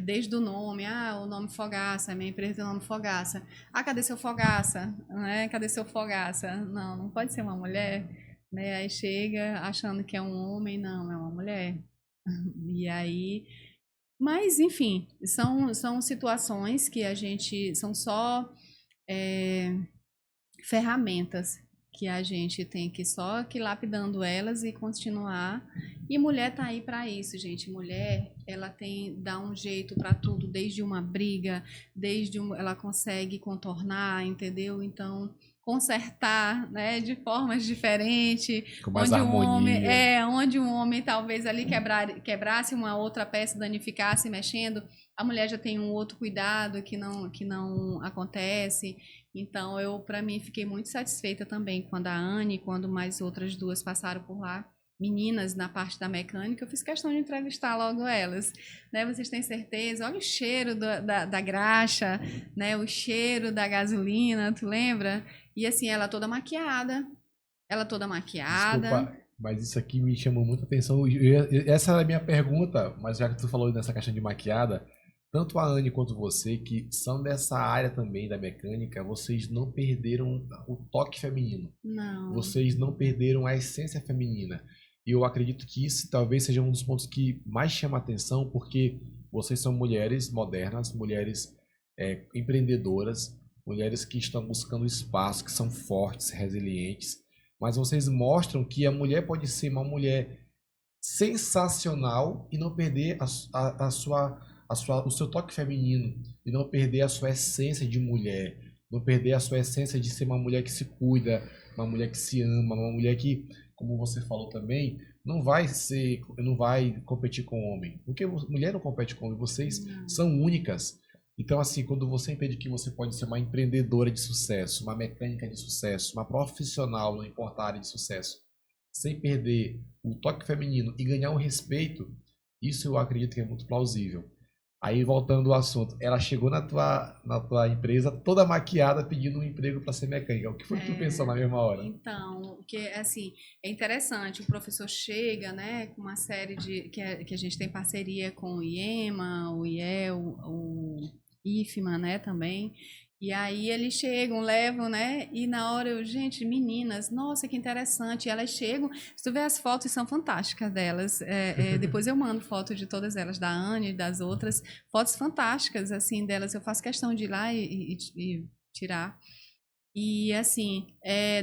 Desde o nome, o nome Fogaça, minha empresa tem o nome Fogaça. Cadê seu Fogaça? Cadê seu Fogaça? Não pode ser uma mulher, né? Aí chega achando que é um homem, não, é uma mulher. E aí, mas enfim, são situações que a gente, são só ferramentas que a gente tem que só que lapidando elas e continuar. E mulher tá aí para isso, gente. Mulher, ela dá um jeito para tudo, desde uma briga, ela consegue contornar, entendeu? Então, consertar, né, de formas diferentes,
Com mais harmonia.
onde um homem talvez ali quebrasse uma outra peça, danificasse mexendo, a mulher já tem um outro cuidado que não acontece. Então, para mim, fiquei muito satisfeita também quando a Anne, quando mais outras duas passaram por lá, meninas na parte da mecânica, eu fiz questão de entrevistar logo elas, né? Vocês têm certeza? Olha o cheiro da graxa, né? O cheiro da gasolina, tu lembra? E assim, ela toda maquiada.
Desculpa, mas isso aqui me chamou muita atenção. Essa era a minha pergunta, mas já que tu falou nessa questão de maquiada, tanto a Anne quanto você, que são dessa área também da mecânica, vocês não perderam o toque feminino.
Não.
Vocês não perderam a essência feminina. E eu acredito que isso talvez seja um dos pontos que mais chama a atenção, porque vocês são mulheres modernas, mulheres empreendedoras, mulheres que estão buscando espaço, que são fortes, resilientes, mas vocês mostram que a mulher pode ser uma mulher sensacional e não perder o seu toque feminino, e não perder a sua essência de mulher, não perder a sua essência de ser uma mulher que se cuida, uma mulher que se ama, uma mulher que, como você falou também, não vai competir com homem, porque mulher não compete com homem, vocês são únicas. Então, assim, quando você entende que você pode ser uma empreendedora de sucesso, uma mecânica de sucesso, uma profissional, não importa a área de sucesso, sem perder o toque feminino e ganhar um respeito, isso eu acredito que é muito plausível. Aí, voltando ao assunto, ela chegou na tua empresa toda maquiada pedindo um emprego para ser mecânica. O que foi que tu pensou na mesma hora?
Então, que assim, é interessante, o professor chega, né, com uma série que a gente tem parceria com o IEMA, o IEL, o IFMA, né, também. E aí eles chegam, levam, né? E na hora gente, meninas, nossa, que interessante. E elas chegam, se tu vê as fotos, são fantásticas delas. Depois eu mando foto de todas elas, da Anne e das outras. Fotos fantásticas, assim, delas. Eu faço questão de ir lá e tirar. E assim,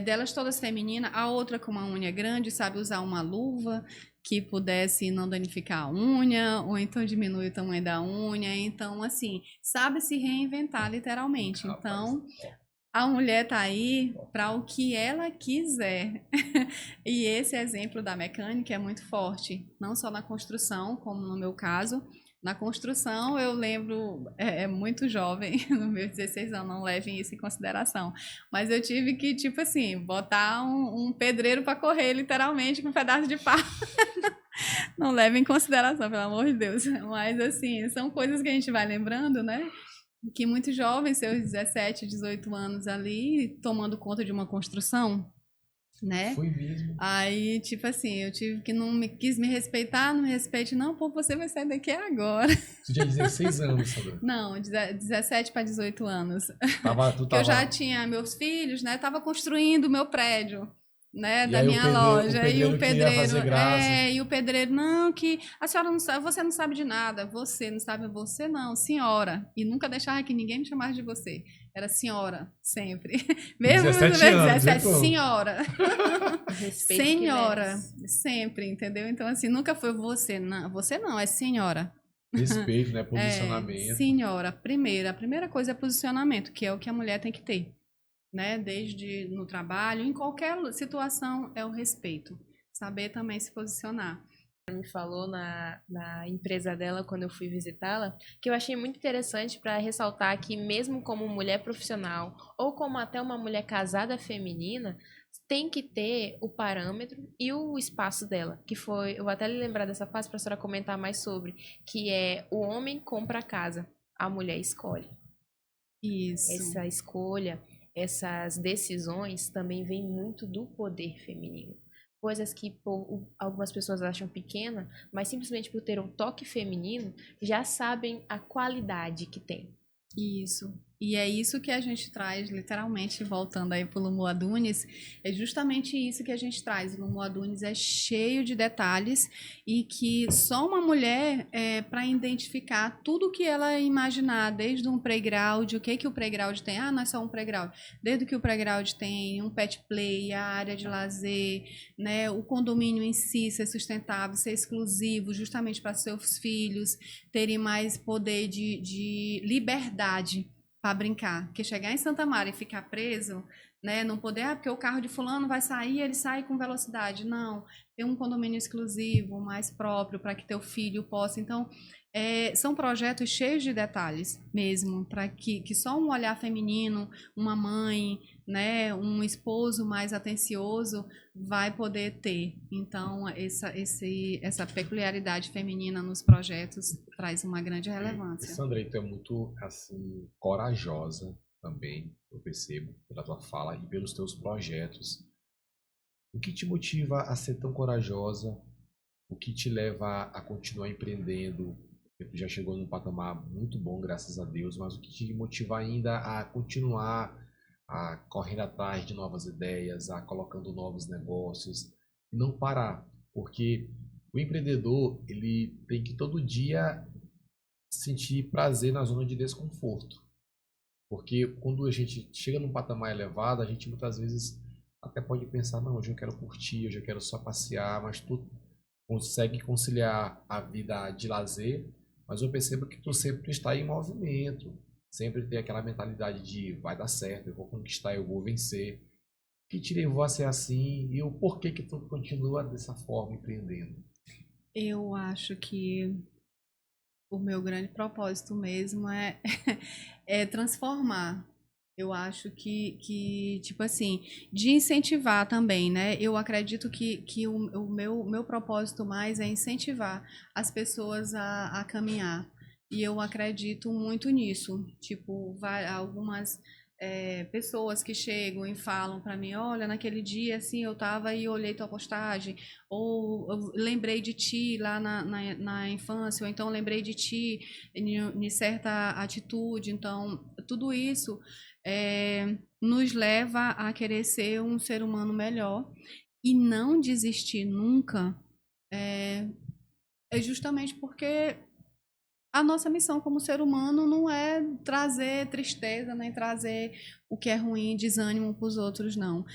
delas todas femininas, a outra com uma unha grande, sabe usar uma luva que pudesse não danificar a unha, ou então diminuir o tamanho da unha. Então, assim, sabe se reinventar literalmente. Então, a mulher tá aí para o que ela quiser. E esse exemplo da mecânica é muito forte, não só na construção, como no meu caso. Na construção, eu lembro, muito jovem, nos meus 16 anos, não levem isso em consideração. Mas eu tive que, tipo assim, botar um pedreiro para correr, literalmente, com um pedaço de pau. Não levem em consideração, pelo amor de Deus. Mas, assim, são coisas que a gente vai lembrando, né? Que muito jovem, seus 17, 18 anos ali, tomando conta de uma construção. né?
Foi mesmo.
Aí, tipo assim, eu tive que não me quis me respeitar, não me respeite, não, pô, você vai sair daqui agora.
Tu tinha 16 anos, Sandra.
Não, 17 para 18 anos.
Tu
Porque eu já
tava...
tinha meus filhos, né? Tava construindo o meu prédio, né?
E
Da
aí
minha
o
loja.
pedreiro queria fazer graça.
E o pedreiro, não, que a senhora não sabe, você não sabe de nada. Você não sabe, você não, senhora. E nunca deixava que ninguém me chamasse de você. Era senhora, sempre. Mesmo
17 anos,
17,
então.
senhora.
Respeito que
Senhora,
merece.
sempre, entendeu? Então, assim, nunca foi você não, é senhora.
Respeito, né? Posicionamento.
Senhora, a primeira coisa é posicionamento, que é o que a mulher tem que ter, né? Desde no trabalho, em qualquer situação, é o respeito. Saber também se posicionar.
Me falou na empresa dela quando eu fui visitá-la, que eu achei muito interessante para ressaltar que mesmo como mulher profissional ou como até uma mulher casada feminina, tem que ter o parâmetro e o espaço dela, que foi, eu vou até lhe lembrar dessa fase para a senhora comentar mais sobre, que é o homem compra a casa, a mulher escolhe.
Isso.
Essa escolha, essas decisões também vêm muito do poder feminino. Coisas que algumas pessoas acham pequena, mas simplesmente por ter um toque feminino, já sabem a qualidade que tem.
Isso. E é isso que a gente traz, literalmente, voltando aí pro Lumo Adunis, é justamente isso que a gente traz. O Lumo Adunis é cheio de detalhes e que só uma mulher, para identificar tudo que ela imaginar, desde um playground, o que o playground tem? Ah, não é só um playground. Desde que o playground tem um pet play, a área de lazer, né, o condomínio em si ser sustentável, ser exclusivo, justamente para seus filhos terem mais poder de liberdade para brincar, porque chegar em Santa Maria e ficar preso, né, não poder, porque o carro de fulano vai sair, ele sai com velocidade, não, tem um condomínio exclusivo, mais próprio, para que teu filho possa, então, são projetos cheios de detalhes mesmo, para que só um olhar feminino, uma mãe, né, um esposo mais atencioso vai poder ter. Então, essa peculiaridade feminina nos projetos traz uma grande relevância.
Sandra, tu é muito, assim, corajosa também, eu percebo, pela tua fala e pelos teus projetos. O que te motiva a ser tão corajosa? O que te leva a continuar empreendendo? Tu já chegou num patamar muito bom, graças a Deus, mas o que te motiva ainda a continuar a correr atrás de novas ideias, a colocando novos negócios, e não parar, porque o empreendedor, ele tem que todo dia sentir prazer na zona de desconforto, porque quando a gente chega num patamar elevado, a gente muitas vezes até pode pensar, não, hoje eu quero curtir, hoje eu quero só passear, mas tu consegue conciliar a vida de lazer, mas eu percebo que tu sempre está em movimento, sempre tem aquela mentalidade de vai dar certo, eu vou conquistar, eu vou vencer. O que te levou a ser assim e o porquê que tu continua dessa forma empreendendo?
Eu acho que o meu grande propósito mesmo é transformar. Eu acho que, tipo assim, de incentivar também, né? Eu acredito que o meu propósito mais é incentivar as pessoas a caminhar. E eu acredito muito nisso. Tipo, algumas pessoas que chegam e falam para mim, olha, naquele dia, assim, eu tava e olhei tua postagem, ou eu lembrei de ti lá na infância, ou então lembrei de ti em certa atitude. Então, tudo isso nos leva a querer ser um ser humano melhor e não desistir nunca, é justamente porque a nossa missão como ser humano não é trazer tristeza, nem trazer o que é ruim, desânimo para os outros, não.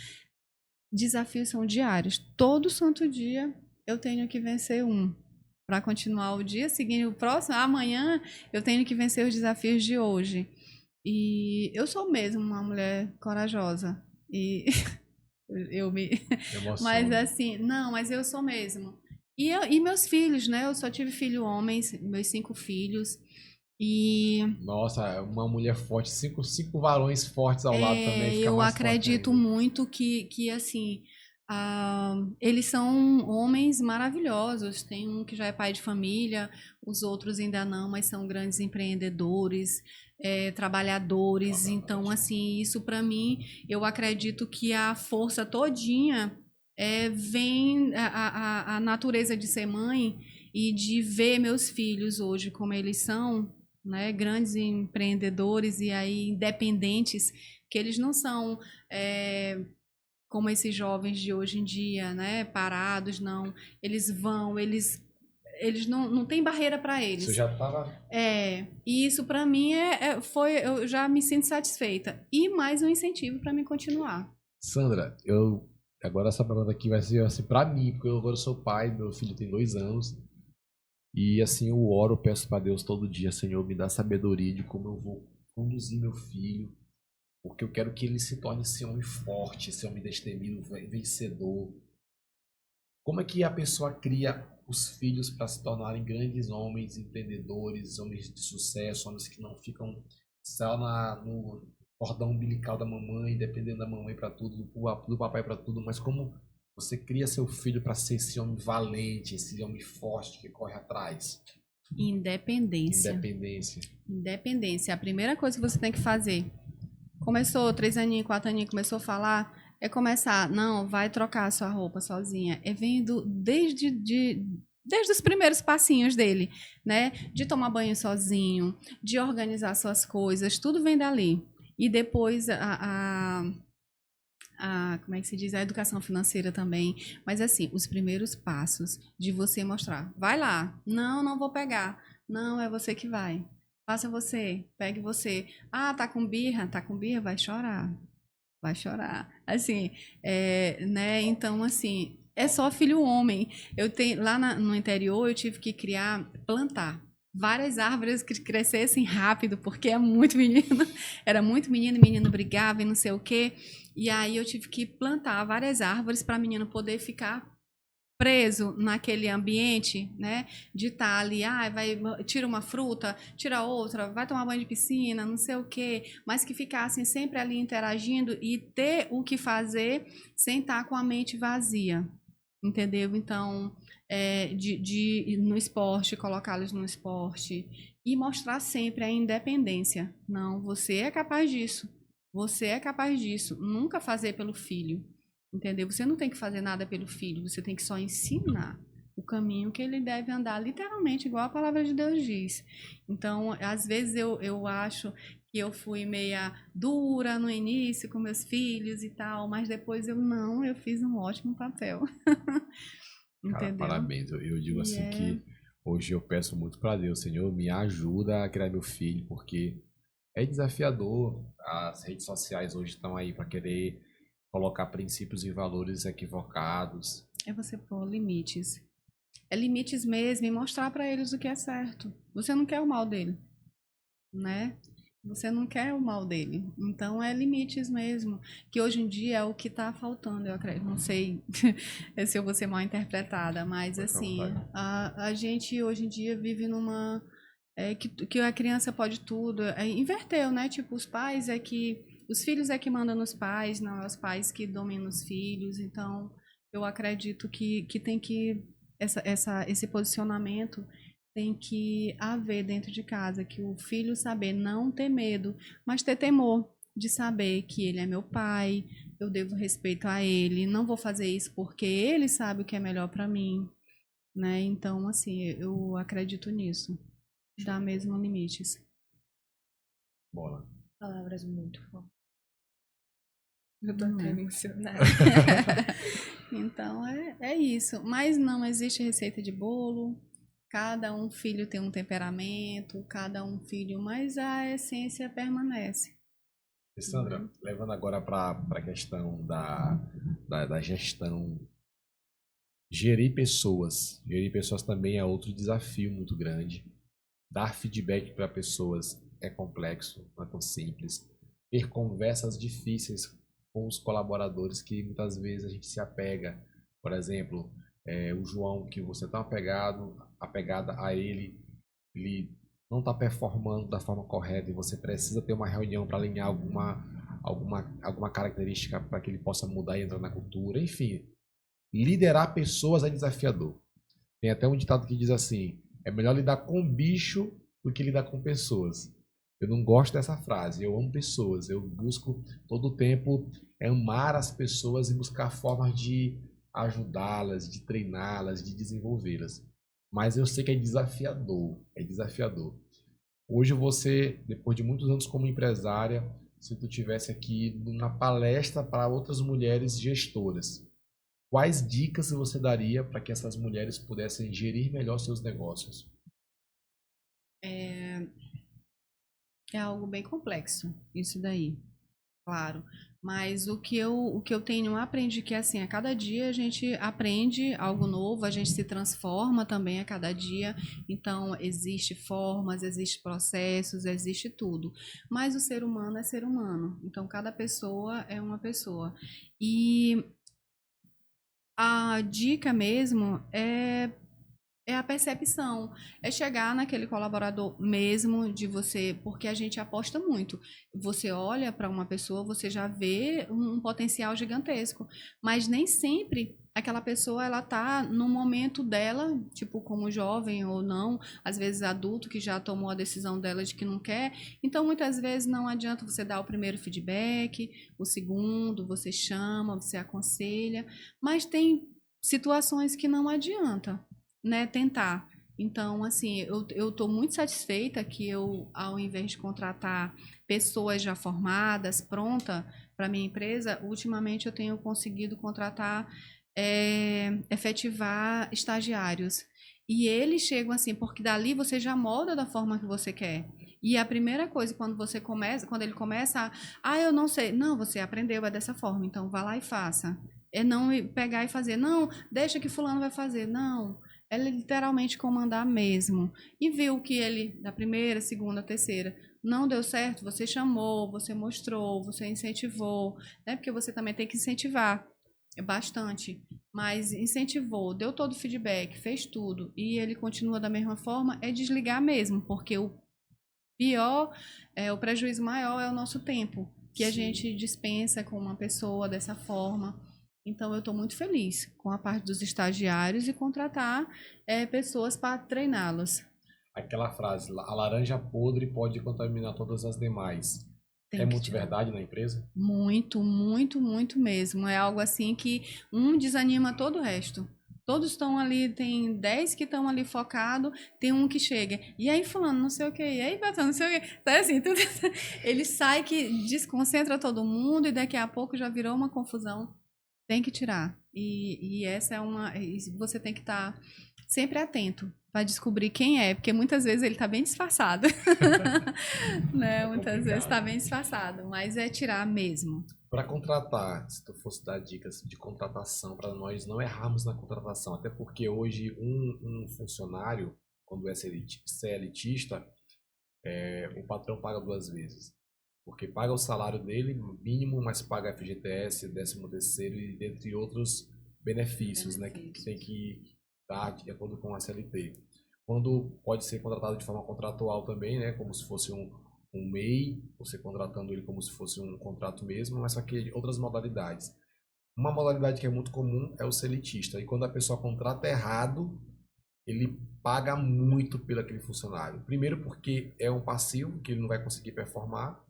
Desafios são diários. Todo santo dia eu tenho que vencer um. Para continuar o dia seguinte, o próximo, amanhã, eu tenho que vencer os desafios de hoje. E eu sou mesmo uma mulher corajosa. E eu me. Mas assim, não, mas eu sou mesmo. E meus filhos, né? Eu só tive filho homens, meus 5 filhos. E.
Nossa, uma mulher forte, cinco varões fortes ao lado também fica
eu
mais forte
acredito
ainda.
muito que assim. Eles são homens maravilhosos. Tem um que já é pai de família, os outros ainda não, mas são grandes empreendedores, trabalhadores. Então, assim, isso para mim, eu acredito que a força todinha vem a natureza de ser mãe e de ver meus filhos hoje como eles são, né, grandes empreendedores e aí independentes, que eles não são como esses jovens de hoje em dia, né, parados, não. Eles vão, eles não tem barreira para eles.
Você já estava...
E isso para mim eu já me sinto satisfeita. E mais um incentivo para mim continuar.
Sandra, agora essa pergunta aqui vai ser assim para mim, porque eu agora sou pai, meu filho tem 2 anos. E assim, eu oro, peço para Deus todo dia, Senhor, me dá sabedoria de como eu vou conduzir meu filho, porque eu quero que ele se torne esse homem forte, esse homem destemido, vencedor. Como é que a pessoa cria os filhos para se tornarem grandes homens, empreendedores, homens de sucesso, homens que não ficam só no cordão umbilical da mamãe, dependendo da mamãe para tudo, do papai para tudo, mas como você cria seu filho para ser esse homem valente, esse homem forte que corre atrás?
Independência. A primeira coisa que você tem que fazer, começou 3 aninhos, 4 aninhos, começou a falar, é começar, não, vai trocar a sua roupa sozinha. É vindo desde os primeiros passinhos dele, né? De tomar banho sozinho, de organizar suas coisas, tudo vem dali. E depois como é que se diz? A educação financeira também. Mas assim, os primeiros passos de você mostrar. Vai lá. Não vou pegar. Não, é você que vai. Faça você. Pegue você. Tá com birra? Tá com birra? Vai chorar. Vai chorar. Assim, né? Então, assim, é só filho homem. Eu tenho, lá no interior, eu tive que plantar várias árvores que crescessem rápido, porque é muito menino. Era muito menino, menino brigava e não sei o quê. E aí eu tive que plantar várias árvores para menino poder ficar preso naquele ambiente, né? De estar ali, tira uma fruta, tira outra, vai tomar banho de piscina, não sei o quê, mas que ficassem sempre ali interagindo e ter o que fazer sem estar com a mente vazia, entendeu? Então, no esporte, colocá-los no esporte e mostrar sempre a independência. Não, você é capaz disso. Você é capaz disso. Nunca fazer pelo filho. Entendeu? Você não tem que fazer nada pelo filho, você tem que só ensinar o caminho que ele deve andar, literalmente, igual a palavra de Deus diz. Então, às vezes eu acho que eu fui meia dura no início com meus filhos e tal, mas depois eu fiz um ótimo papel. Entendeu?
Cara, parabéns. Eu digo assim que hoje eu peço muito para Deus, Senhor, me ajuda a criar meu filho, porque é desafiador. As redes sociais hoje estão aí para querer colocar princípios e valores equivocados. É
você pôr limites. É limites mesmo e mostrar para eles o que é certo. Você não quer o mal dele, né? Você não quer o mal dele. Então é limites mesmo, que hoje em dia é o que está faltando. Eu acredito, não sei se eu vou ser mal interpretada, mas assim, a gente hoje em dia vive numa que a criança pode tudo. Inverteu, né? Tipo, os filhos é que mandam nos pais, não é os pais que dominam os filhos. Então, eu acredito que tem que esse posicionamento tem que haver dentro de casa, que o filho saber não ter medo, mas ter temor de saber que ele é meu pai, eu devo respeito a ele, não vou fazer isso porque ele sabe o que é melhor para mim, né? Então, assim, eu acredito nisso. Dá mesmo limites.
Bola.
Palavras muito fortes. Eu tô até emocionada.
Então, é isso. Mas não existe receita de bolo. Cada um filho tem um temperamento, cada um filho, mas a essência permanece.
E Sandra, levando agora para a questão da gestão, gerir pessoas também é outro desafio muito grande. Dar feedback para pessoas é complexo, não é tão simples. Ter conversas difíceis com os colaboradores que muitas vezes a gente se apega. Por exemplo, o João, que você está apegada a ele não está performando da forma correta e você precisa ter uma reunião para alinhar alguma característica para que ele possa mudar e entrar na cultura. Enfim, liderar pessoas é desafiador. Tem até um ditado que diz assim: é melhor lidar com bicho do que lidar com pessoas. Eu não gosto dessa frase. Eu amo pessoas. Eu busco todo o tempo amar as pessoas e buscar formas de ajudá-las, de treiná-las, de desenvolvê-las. Mas eu sei que é desafiador. É desafiador. Hoje você, depois de muitos anos como empresária, se tu tivesse aqui na palestra para outras mulheres gestoras, quais dicas você daria para que essas mulheres pudessem gerir melhor seus negócios?
É algo bem complexo, isso daí, claro. Mas o que eu tenho aprendi que assim, a cada dia a gente aprende algo novo, a gente se transforma também a cada dia. Então, existe formas, existe processos, existe tudo. Mas o ser humano é ser humano. Então, cada pessoa é uma pessoa. E a dica mesmo é a percepção, é chegar naquele colaborador mesmo de você, porque a gente aposta muito. Você olha para uma pessoa, você já vê um potencial gigantesco, mas nem sempre aquela pessoa ela tá no momento dela, tipo como jovem ou não, às vezes adulto que já tomou a decisão dela de que não quer. Então muitas vezes não adianta você dar o primeiro feedback, o segundo, você chama, você aconselha, mas tem situações que não adianta, né, tentar. Então, assim, eu tô muito satisfeita que eu, ao invés de contratar pessoas já formadas, pronta para minha empresa, ultimamente eu tenho conseguido contratar, efetivar estagiários. E eles chegam assim, porque dali você já molda da forma que você quer. E a primeira coisa, quando ele começa, eu não sei. Não, você aprendeu, é dessa forma, então vá lá e faça. É não pegar e fazer, não, deixa que fulano vai fazer. Não, é literalmente comandar mesmo. E viu que ele, da primeira, segunda, terceira, não deu certo, você chamou, você mostrou, você incentivou, né? Porque você também tem que incentivar bastante. Mas incentivou, deu todo o feedback, fez tudo, e ele continua da mesma forma, é desligar mesmo, porque o pior, o prejuízo maior é o nosso tempo, que a
Sim.
gente dispensa com uma pessoa dessa forma. Então, eu estou muito feliz com a parte dos estagiários e contratar pessoas para treiná-los.
Aquela frase: a laranja podre pode contaminar todas as demais. É
Tem que
muito
tirar.
verdade na empresa?
Muito, muito, muito mesmo. É algo assim que um desanima todo o resto. Todos estão ali, tem 10 que estão ali focados, tem um que chega. E aí, fulano, não sei o quê. E aí, Betão, não sei o quê. Sabe assim, tudo... Ele sai que desconcentra todo mundo e daqui a pouco já virou uma confusão. Tem que tirar. E essa é uma. Você tem que estar sempre atento para descobrir quem é, porque muitas vezes ele está bem disfarçado. Né?
É
Muitas vezes está
complicado.
bem disfarçado, mas é tirar mesmo.
Para contratar, se tu fosse dar dicas de contratação para nós não errarmos na contratação, até porque hoje um funcionário, quando é CLTista, o patrão paga duas vezes. Porque paga o salário dele mínimo, mas paga FGTS, 13º e dentre outros benefícios, né, que tem que dar de acordo com a CLT. Quando pode ser contratado de forma contratual também, né, como se fosse um MEI, você contratando ele como se fosse um contrato mesmo, mas só que outras modalidades. Uma modalidade que é muito comum é o seletista. E quando a pessoa contrata errado, ele paga muito pelo aquele funcionário. Primeiro porque é um passivo que ele não vai conseguir performar,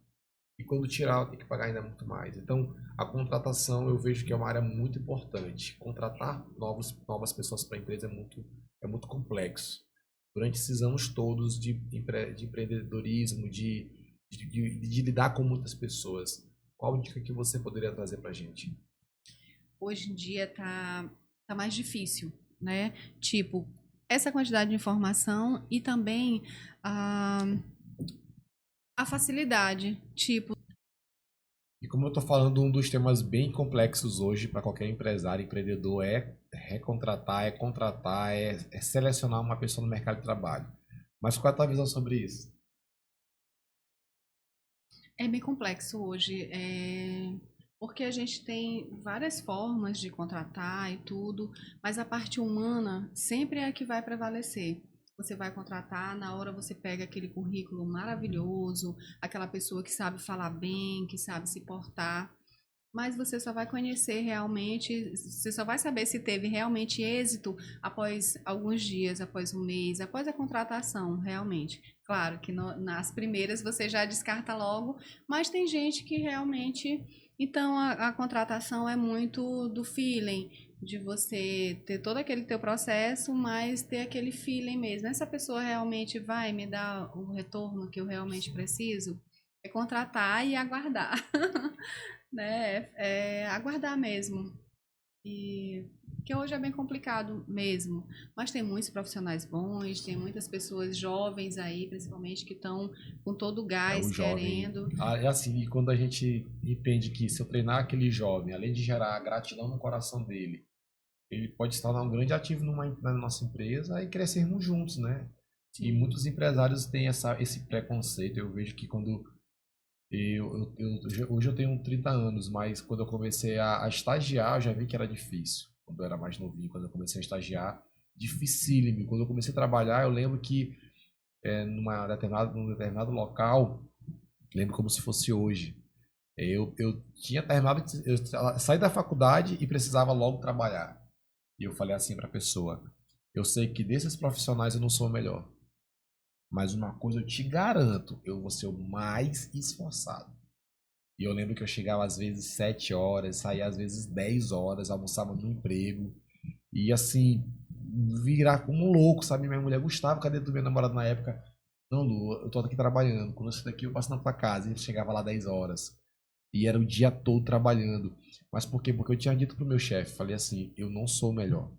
e quando tirar tem que pagar ainda muito mais. Então, a contratação eu vejo que é uma área muito importante. Contratar novas pessoas para a empresa é muito complexo. Durante esses anos todos de empreendedorismo, de lidar com muitas pessoas, qual dica que você poderia trazer para a gente?
Hoje em dia tá mais difícil, né? Tipo, essa quantidade de informação e também a facilidade. Tipo,
E como eu estou falando, um dos temas bem complexos hoje para qualquer empresário, empreendedor é recontratar, é contratar, é selecionar uma pessoa no mercado de trabalho. Mas qual é a tua visão sobre isso?
é bem complexo hoje. Porque a gente tem várias formas de contratar e tudo, mas a parte humana sempre é a que vai prevalecer. Você vai contratar, na hora você pega aquele currículo maravilhoso, aquela pessoa que sabe falar bem, que sabe se portar. mas você só vai conhecer realmente, você só vai saber se teve realmente êxito após alguns dias, após um mês, após a contratação, realmente. Claro que nas primeiras você já descarta logo, mas tem gente que realmente. Então a contratação é muito do feeling, de você ter todo aquele teu processo, mas ter aquele feeling mesmo. Essa pessoa realmente vai me dar o retorno que eu realmente preciso? É contratar e aguardar, né? É aguardar mesmo. E que hoje é bem complicado mesmo, mas tem muitos profissionais bons, tem muitas pessoas jovens aí, principalmente, que estão com todo o
O
gás
jovem.
querendo.
É assim, e quando a gente entende que se eu treinar aquele jovem, além de gerar gratidão no coração dele, ele pode se tornar um grande ativo na nossa empresa e crescermos juntos, né? E
Sim.
muitos empresários têm esse preconceito. Eu vejo que quando hoje eu tenho 30 anos, mas quando eu comecei a estagiar, eu já vi que era difícil. Quando eu era mais novinho, quando eu comecei a estagiar, dificílimo. Quando eu comecei a trabalhar, eu lembro que num determinado local, lembro como se fosse hoje. Eu tinha terminado, eu saí da faculdade e precisava logo trabalhar. E eu falei assim para a pessoa: eu sei que desses profissionais eu não sou o melhor, mas uma coisa eu te garanto, eu vou ser o mais esforçado. E eu lembro que eu chegava às vezes 7 horas, saía às vezes 10 horas, almoçava no emprego. E assim, virar como um louco, sabe? Minha mulher: Gustavo, cadê tu, meu namorado na época? Não, Lu, eu tô aqui trabalhando. Quando eu saio daqui, eu passo na tua casa. E eu chegava lá 10 horas. E era o dia todo trabalhando. Mas por quê? Porque eu tinha dito pro meu chefe, falei assim: eu não sou o melhor,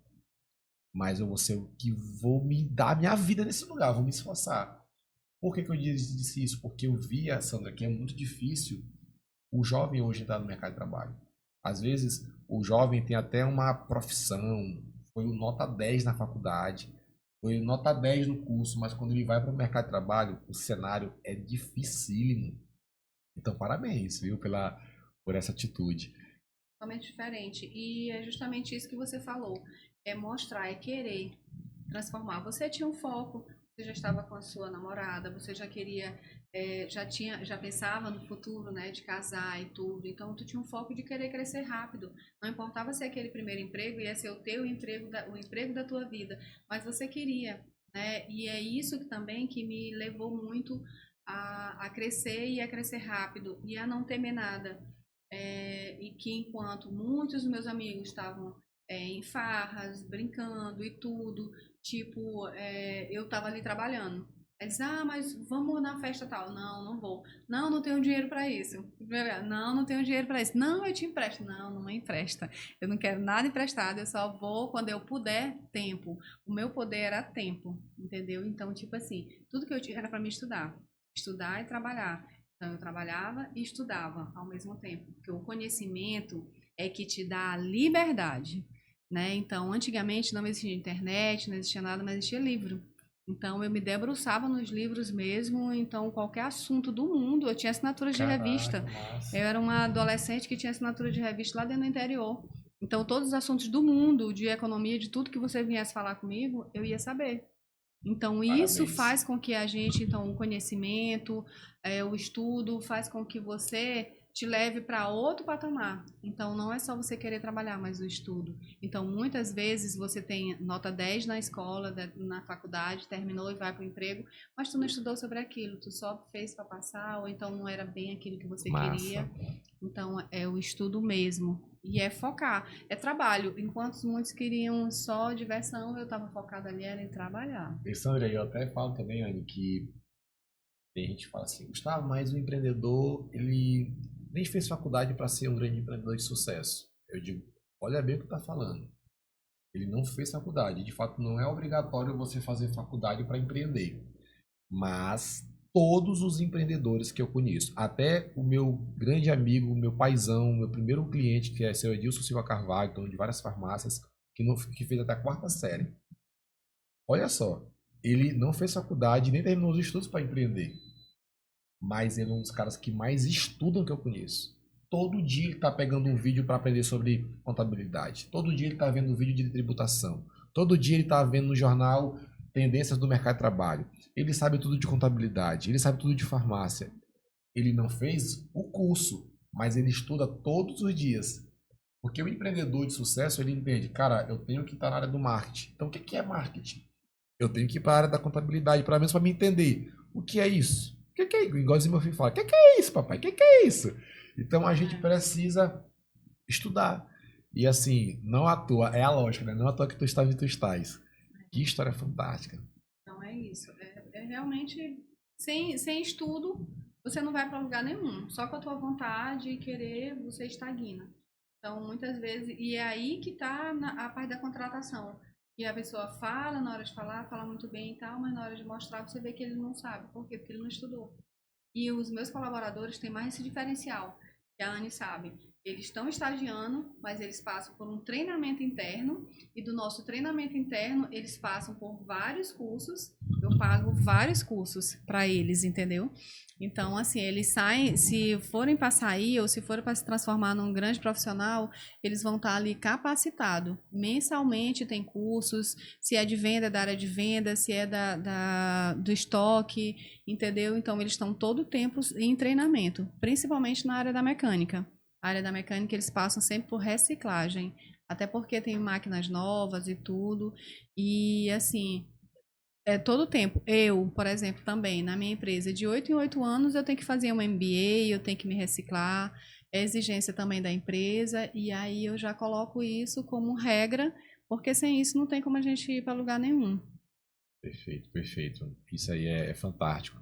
mas eu vou ser o que vou me dar a minha vida nesse lugar, vou me esforçar. Por que que eu disse isso? Porque eu via, Sandra, que é muito difícil o jovem hoje entrar no mercado de trabalho. Às vezes, o jovem tem até uma profissão, foi o nota 10 na faculdade, foi nota 10 no curso, mas quando ele vai para o mercado de trabalho, o cenário é dificílimo. Então, parabéns, viu, por essa atitude.
Totalmente diferente. E é justamente isso que você falou. É mostrar, é querer transformar. Você tinha um foco, você já estava com a sua namorada, você já queria, já pensava no futuro, né, de casar e tudo. Então, tu tinha um foco de querer crescer rápido. Não importava se aquele primeiro emprego ia ser o teu emprego, o emprego da tua vida, mas você queria, né? E é isso que também que me levou muito a crescer e a crescer rápido e a não temer nada. E que enquanto muitos dos meus amigos estavam em farras, brincando e tudo, tipo, eu estava ali trabalhando. Eles, mas vamos na festa tal. Não, não vou. Não, não tenho dinheiro para isso. Não, não tenho dinheiro para isso. Não, eu te empresto. Não, não me empresta. Eu não quero nada emprestado, eu só vou quando eu puder tempo. O meu poder era tempo, entendeu? Então, tipo assim, tudo que eu tinha era para me estudar. Estudar e trabalhar. Então, eu trabalhava e estudava ao mesmo tempo, porque o conhecimento é que te dá a liberdade, né? Então, antigamente não existia internet, não existia nada, mas existia livro. Então, eu me debruçava nos livros mesmo, então qualquer assunto do mundo, eu tinha assinaturas de revista. Eu era uma adolescente que tinha assinatura de revista lá dentro do interior. Então, todos os assuntos do mundo, de economia, de tudo que você viesse falar comigo, eu ia saber. Então, isso
Parabéns.
faz com que a gente, então, o conhecimento, o estudo, faz com que você te leve para outro patamar. Então, não é só você querer trabalhar, mas o estudo. Então, muitas vezes você tem nota 10 na escola, na faculdade, terminou e vai para o emprego, mas tu não estudou sobre aquilo, tu só fez para passar, ou então não era bem aquilo que você queria. Então, é o estudo mesmo. E é focar, é trabalho. Enquanto muitos queriam só diversão, eu estava focada ali era em trabalhar.
E Sandra, eu até falo também, Anny, que tem gente que fala assim: Gustavo, mas o empreendedor, ele nem fez faculdade para ser um grande empreendedor de sucesso. Eu digo: olha bem o que está falando. Ele não fez faculdade. De fato, não é obrigatório você fazer faculdade para empreender. Mas todos os empreendedores que eu conheço, até o meu grande amigo, meu paizão, meu primeiro cliente, que é o seu Edilson Silva Carvalho, dono de várias farmácias, que fez até a 4ª série. Olha só, ele não fez faculdade, nem terminou os estudos para empreender. Mas ele é um dos caras que mais estudam que eu conheço. Todo dia ele está pegando um vídeo para aprender sobre contabilidade. Todo dia ele está vendo um vídeo de tributação. Todo dia ele está vendo no jornal tendências do mercado de trabalho. Ele sabe tudo de contabilidade. Ele sabe tudo de farmácia. Ele não fez o curso, mas ele estuda todos os dias. Porque o empreendedor de sucesso, ele entende, cara, eu tenho que estar na área do marketing. Então, o que é marketing? Eu tenho que ir para a área da contabilidade, para menos para me entender. O que é isso? O que é isso? Igual o meu filho fala, o que é isso, papai? O que é isso? Então, a gente precisa estudar. E assim, não à toa, é a lógica, né? Não à toa que tu estás e tu estás. Que história fantástica.
Então é isso. É realmente, sem estudo, você não vai para lugar nenhum. Só com a tua vontade e querer, você estagna. Então, muitas vezes, e é aí que está a parte da contratação. E a pessoa fala, na hora de falar, fala muito bem e tal, mas na hora de mostrar, você vê que ele não sabe. Por quê? Porque ele não estudou. E os meus colaboradores têm mais esse diferencial, que a Anne sabe. Eles estão estagiando, mas eles passam por um treinamento interno, e do nosso treinamento interno, eles passam por vários cursos. Eu pago vários cursos para eles, entendeu? Então, assim, eles saem, se forem para sair ou se forem para se transformar num grande profissional, eles vão estar ali capacitados. Mensalmente tem cursos, se é de venda, da área de venda, se é do estoque, entendeu? Então, eles estão todo o tempo em treinamento, principalmente na área da mecânica. A área da mecânica, eles passam sempre por reciclagem, até porque tem máquinas novas e tudo. E, assim, todo o tempo. Eu, por exemplo, também, na minha empresa, de 8 em 8 anos, eu tenho que fazer um MBA, eu tenho que me reciclar, é exigência também da empresa, e aí eu já coloco isso como regra, porque sem isso não tem como a gente ir para lugar nenhum.
Perfeito, perfeito. Isso aí é fantástico.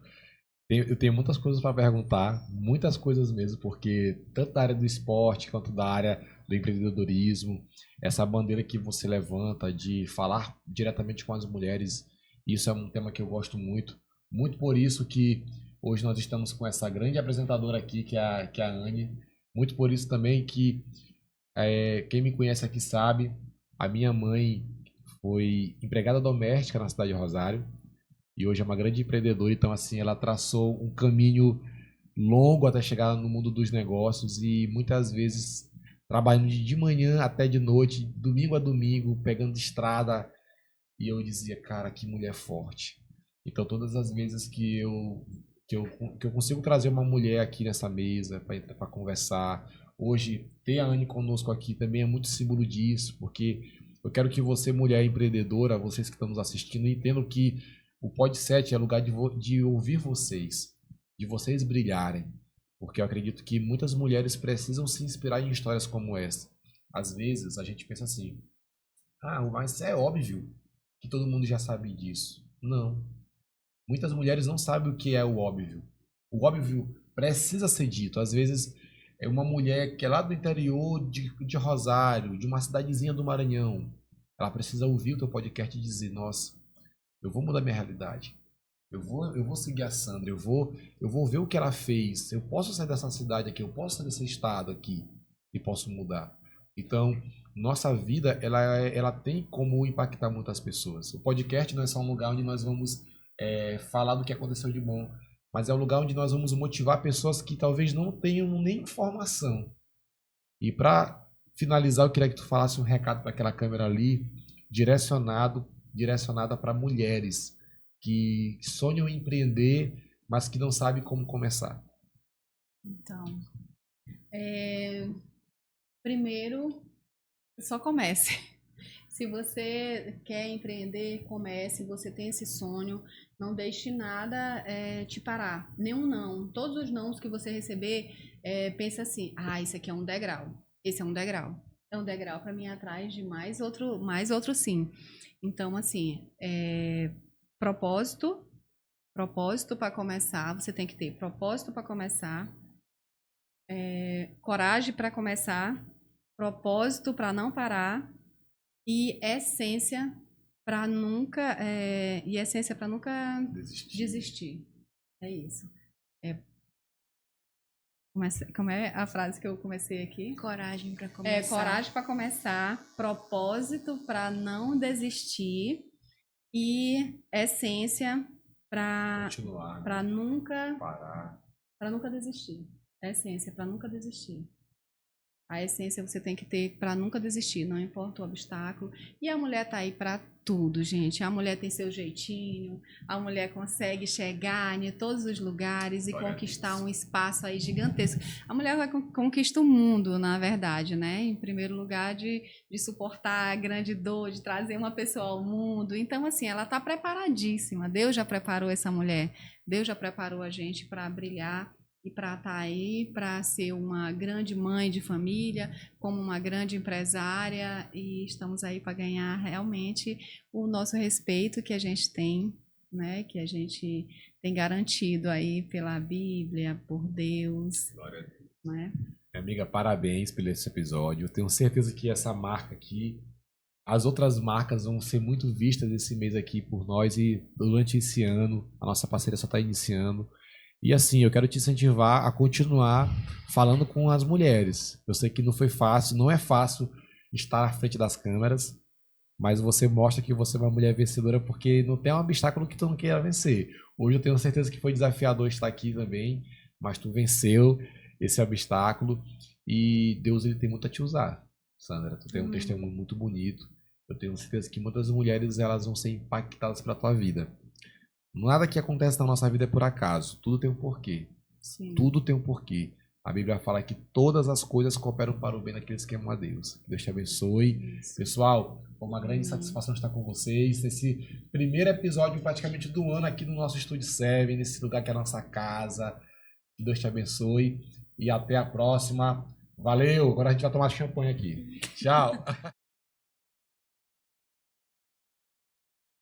Eu tenho muitas coisas para perguntar, muitas coisas mesmo, porque tanto da área do esporte quanto da área do empreendedorismo, essa bandeira que você levanta de falar diretamente com as mulheres, isso é um tema que eu gosto muito. Muito por isso que hoje nós estamos com essa grande apresentadora aqui, que é a Anne. Muito por isso também que quem me conhece aqui sabe, a minha mãe foi empregada doméstica na cidade de Rosário e hoje é uma grande empreendedora, então assim, ela traçou um caminho longo até chegar no mundo dos negócios e muitas vezes trabalhando de manhã até de noite, domingo a domingo, pegando estrada, e eu dizia, cara, que mulher forte. Então todas as vezes que eu consigo trazer uma mulher aqui nessa mesa para conversar, hoje ter a Anne conosco aqui também é muito símbolo disso, porque eu quero que você, mulher empreendedora, vocês que estão nos assistindo, entendam que o Podset é lugar de ouvir vocês, de vocês brilharem, porque eu acredito que muitas mulheres precisam se inspirar em histórias como essa. Às vezes a gente pensa assim, mas é óbvio que todo mundo já sabe disso. Não. Muitas mulheres não sabem o que é o óbvio. O óbvio precisa ser dito. Às vezes é uma mulher que é lá do interior de Rosário, de uma cidadezinha do Maranhão. Ela precisa ouvir o teu podcast e dizer, nossa, eu vou mudar minha realidade. Eu vou seguir a Sandra, eu vou ver o que ela fez. Eu posso sair dessa cidade aqui, eu posso sair desse estado aqui e posso mudar. Então, nossa vida, ela tem como impactar muitas pessoas. O podcast não é só um lugar onde nós vamos falar do que aconteceu de bom, mas é um lugar onde nós vamos motivar pessoas que talvez não tenham nem informação. E para finalizar, eu queria que tu falasse um recado para aquela câmera ali, direcionada para mulheres que sonham em empreender, mas que não sabem como começar.
Então, primeiro, só comece. Se você quer empreender, comece. Você tem esse sonho, não deixe nada te parar. Nenhum não. Todos os nãos que você receber, pensa assim: isso aqui é um degrau. Esse é um degrau. É um degrau para mim ir atrás de mais outro sim. Então, assim, propósito para começar. Você tem que ter propósito para começar, coragem para começar, propósito para não parar e essência para nunca desistir. É isso. Como é a frase que eu comecei aqui?
Coragem para começar.
Coragem para começar, propósito para não desistir e essência para nunca
parar,
para nunca desistir. Essência para nunca desistir. A essência você tem que ter para nunca desistir, não importa o obstáculo. E a mulher tá aí para tudo, gente. A mulher tem seu jeitinho, a mulher consegue chegar em todos os lugares e conquistar um espaço aí gigantesco. A mulher vai conquista o mundo, na verdade, né? Em primeiro lugar, de suportar a grande dor, de trazer uma pessoa ao mundo. Então, assim, ela tá preparadíssima. Deus já preparou essa mulher. Deus já preparou a gente para brilhar e para estar aí, para ser uma grande mãe de família, como uma grande empresária, e estamos aí para ganhar realmente o nosso respeito que a gente tem, né? Que a gente tem garantido aí pela Bíblia, por Deus.
Glória a Deus.
Né?
Minha amiga, parabéns pelo esse episódio. Eu tenho certeza que essa marca aqui, as outras marcas vão ser muito vistas esse mês aqui por nós, e durante esse ano, a nossa parceria só está iniciando. E assim, eu quero te incentivar a continuar falando com as mulheres. Eu sei que não foi fácil, não é fácil estar à frente das câmeras, mas você mostra que você é uma mulher vencedora, porque não tem um obstáculo que tu não queira vencer. Hoje eu tenho certeza que foi desafiador estar aqui também, mas tu venceu esse obstáculo e Deus, ele tem muito a te usar. Sandra, tu tem um testemunho muito bonito. Eu tenho certeza que muitas mulheres, elas vão ser impactadas pela tua vida. Nada que acontece na nossa vida é por acaso. Tudo tem um porquê.
Sim.
Tudo tem um porquê. A Bíblia fala que todas as coisas cooperam para o bem daqueles que amam a Deus. Que Deus te abençoe.
Isso.
Pessoal, foi uma grande satisfação estar com vocês. Esse primeiro episódio praticamente do ano aqui no nosso Estúdio 7, nesse lugar que é a nossa casa. Que Deus te abençoe. E até a próxima. Valeu! Agora a gente vai tomar champanhe aqui. Tchau!